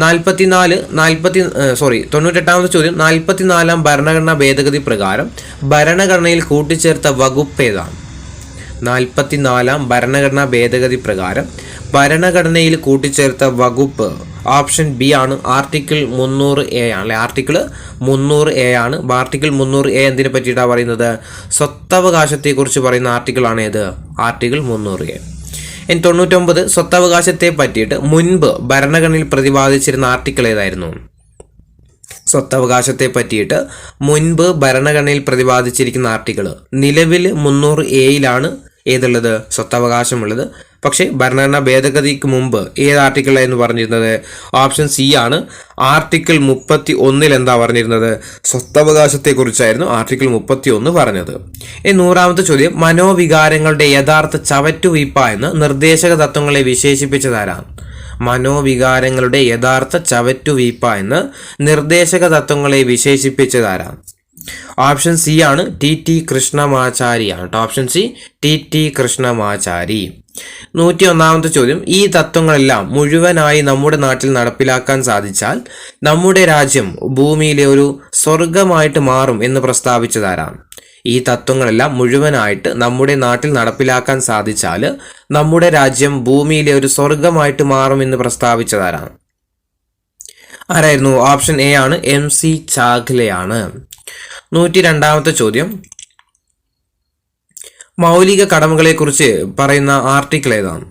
98ാമത്തെ ചോദ്യം 44ാം ഭരണഘടനാ ഭേദഗതി പ്രകാരം ഭരണഘടനയിൽ കൂട്ടിച്ചേർത്ത വകുപ്പ് ഏതാണ്? 44ാം ഭരണഘടനാ ഭേദഗതി പ്രകാരം ഭരണഘടനയിൽ കൂട്ടിച്ചേർത്ത വകുപ്പ് ഓപ്ഷൻ ബി ആണ് ആർട്ടിക്കിൾ 300A ആണ്. ആർട്ടിക്കിൾ 300A ആണ്. ആർട്ടിക്കിൾ 300A എന്തിനെ പറ്റിയിട്ടാണ് പറയുന്നത്? സ്വത്തവകാശത്തെക്കുറിച്ച് പറയുന്ന ആർട്ടിക്കിൾ ആണ് ഏത്? Article 300A. ഇനി 99 സ്വത്തവകാശത്തെ പറ്റിയിട്ട് മുൻപ് ഭരണഘടനയിൽ പ്രതിപാദിച്ചിരുന്ന ആർട്ടിക്കിൾ ഏതായിരുന്നു? സ്വത്തവകാശത്തെ പറ്റിയിട്ട് മുൻപ് ഭരണഘടനയിൽ പ്രതിപാദിച്ചിരിക്കുന്ന ആർട്ടിക്കിൾ നിലവിൽ 300A ഏതുള്ളത്? സ്വത്തവകാശമുള്ളത്. പക്ഷേ ഭരണഘടനാ ഭേദഗതിക്ക് മുമ്പ് ഏത് ആർട്ടിക്കിളായിരുന്നു പറഞ്ഞിരുന്നത്? ഓപ്ഷൻ സി ആണ്. ആർട്ടിക്കിൾ 31 എന്താ പറഞ്ഞിരുന്നത്? സ്വത്തവകാശത്തെക്കുറിച്ചായിരുന്നു ആർട്ടിക്കിൾ 31 പറഞ്ഞത്. 100ാമത്തെ ചോദ്യം, മനോവികാരങ്ങളുടെ യഥാർത്ഥ ചവറ്റുവീപ്പ എന്ന് നിർദ്ദേശക തത്വങ്ങളെ വിശേഷിപ്പിച്ചതാരാണ്? മനോവികാരങ്ങളുടെ യഥാർത്ഥ ചവറ്റുവീപ്പ എന്ന് നിർദ്ദേശക തത്വങ്ങളെ വിശേഷിപ്പിച്ചതാരാണ്? ഓപ്ഷൻ സി ആണ് ടി കൃഷ്ണമാചാരിയാണ്. Option C T Krishnamachari. 101ാമത്തെ ചോദ്യം, ഈ തത്വങ്ങളെല്ലാം മുഴുവനായി നമ്മുടെ നാട്ടിൽ നടപ്പിലാക്കാൻ സാധിച്ചാൽ നമ്മുടെ രാജ്യം ഭൂമിയിലെ ഒരു സ്വർഗമായിട്ട് മാറും എന്ന് പ്രസ്താവിച്ചതാരാണ്? ഈ തത്വങ്ങളെല്ലാം മുഴുവനായിട്ട് നമ്മുടെ നാട്ടിൽ നടപ്പിലാക്കാൻ സാധിച്ചാൽ നമ്മുടെ രാജ്യം ഭൂമിയിലെ ഒരു സ്വർഗമായിട്ട് മാറുമെന്ന് പ്രസ്താവിച്ചതാരാണ്? ആരായിരുന്നു? ഓപ്ഷൻ എ ആണ് MC ചാഗ്ലയാണ്. 102ാമത്തെ ചോദ്യം, മൗലിക കടമകളെക്കുറിച്ച് പറയുന്ന ആർട്ടിക്കിൾ ഏതാണ്?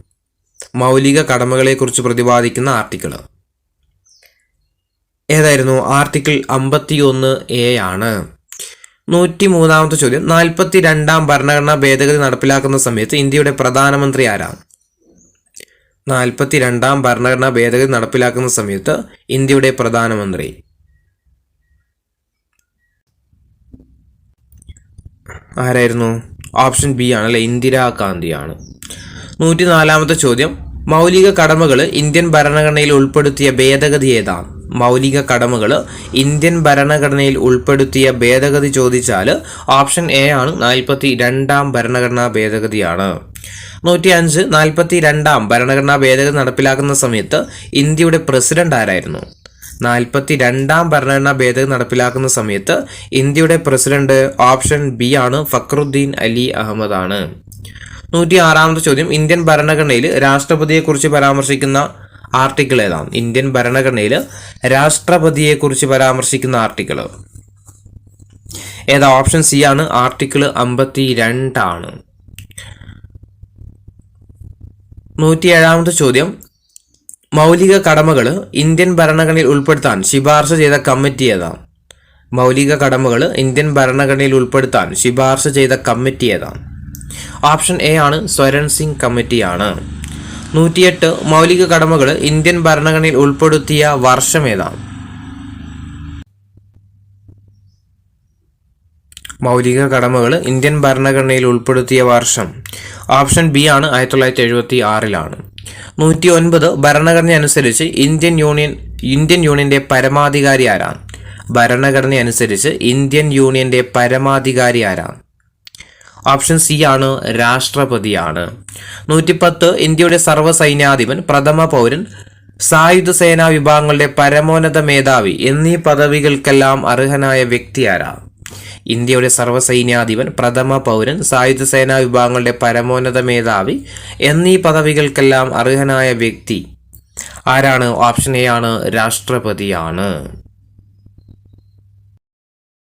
മൗലിക കടമകളെക്കുറിച്ച് പ്രതിപാദിക്കുന്ന ആർട്ടിക്കിൾ ഏതായിരുന്നു? ആർട്ടിക്കിൾ 51A ആണ്. 103ാമത്തെ ചോദ്യം, 42ാം ഭരണഘടനാ ഭേദഗതി നടപ്പിലാക്കുന്ന സമയത്ത് ഇന്ത്യയുടെ പ്രധാനമന്ത്രി ആരാണ്? 42ാം ഭരണഘടനാ ഭേദഗതി നടപ്പിലാക്കുന്ന സമയത്ത് ഇന്ത്യയുടെ പ്രധാനമന്ത്രി ആരായിരുന്നു? ഓപ്ഷൻ ബി ആണ് അല്ലെ, ഇന്ദിരാഗാന്ധിയാണ്. 104ാമത്തെ ചോദ്യം, മൗലിക കടമകൾ ഇന്ത്യൻ ഭരണഘടനയിൽ ഉൾപ്പെടുത്തിയ ഭേദഗതി ഏതാണ്? മൗലിക കടമകൾ ഇന്ത്യൻ ഭരണഘടനയിൽ ഉൾപ്പെടുത്തിയ ഭേദഗതി ചോദിച്ചാൽ ഓപ്ഷൻ എ ആണ് 42ാം ഭരണഘടനാ ഭേദഗതിയാണ്. 105, 42ാം ഭരണഘടനാ ഭേദഗതി നടപ്പിലാക്കുന്ന സമയത്ത് ഇന്ത്യയുടെ പ്രസിഡന്റ് ആരായിരുന്നു? 42ാം ഭരണഘടനാ ഭേദഗതി നടപ്പിലാക്കുന്ന സമയത്ത് ഇന്ത്യയുടെ പ്രസിഡന്റ് ഓപ്ഷൻ ബി ആണ്, ഫക്രുദ്ദീൻ അലി അഹമ്മദ് ആണ്. 106ാമത്തെ ചോദ്യം, ഇന്ത്യൻ ഭരണഘടനയിൽ രാഷ്ട്രപതിയെക്കുറിച്ച് പരാമർശിക്കുന്ന ആർട്ടിക്കിൾ ഏതാണ്? ഇന്ത്യൻ ഭരണഘടനയിൽ രാഷ്ട്രപതിയെക്കുറിച്ച് പരാമർശിക്കുന്ന ആർട്ടിക്കിൾ ഏതാ? ഓപ്ഷൻ സി ആണ്, ആർട്ടിക്കിൾ 52 ആണ്. 107ാമത്തെ ചോദ്യം, മൗലിക കടമകൾ ഇന്ത്യൻ ഭരണഘടനയിൽ ഉൾപ്പെടുത്താൻ ശുപാർശ ചെയ്ത കമ്മിറ്റി ഏതാണ്? മൗലിക കടമകൾ ഇന്ത്യൻ ഭരണഘടനയിൽ ഉൾപ്പെടുത്താൻ ശുപാർശ ചെയ്ത കമ്മിറ്റി ഏതാണ്? ഓപ്ഷൻ എ ആണ്, സ്വരൺ സിംഗ് കമ്മിറ്റിയാണ്. 108, മൗലിക കടമകൾ ഇന്ത്യൻ ഭരണഘടനയിൽ ഉൾപ്പെടുത്തിയ വർഷം ഏതാണ്? മൗലിക കടമകൾ ഇന്ത്യൻ ഭരണഘടനയിൽ ഉൾപ്പെടുത്തിയ വർഷം ഓപ്ഷൻ ബി ആണ്, 1976 109, ഭരണഘടന അനുസരിച്ച് ഇന്ത്യൻ യൂണിയന്റെ പരമാധികാരി ആരാണ്? ഭരണഘടന അനുസരിച്ച് ഇന്ത്യൻ യൂണിയന്റെ പരമാധികാരി ആരാണ്? ഓപ്ഷൻ സി ആണ്, രാഷ്ട്രപതിയാണ്. 110, ഇന്ത്യയുടെ സർവ്വസൈന്യാധിപൻ, പ്രഥമ പൗരൻ, സായുധ സേനാ വിഭാഗങ്ങളുടെ പരമോന്നത മേധാവി എന്നീ പദവികൾക്കെല്ലാം അർഹനായ വ്യക്തി ആരാണ്? ഇന്ത്യയുടെ സർവ്വസൈന്യാധിപൻ, പ്രഥമ പൗരൻ, സായുധ സേനാ വിഭാഗങ്ങളുടെ പരമോന്നത മേധാവി എന്നീ പദവികൾക്കെല്ലാം അർഹനായ വ്യക്തി ആരാണ്? ഓപ്ഷൻ എ ആണ്, രാഷ്ട്രപതിയാണ്.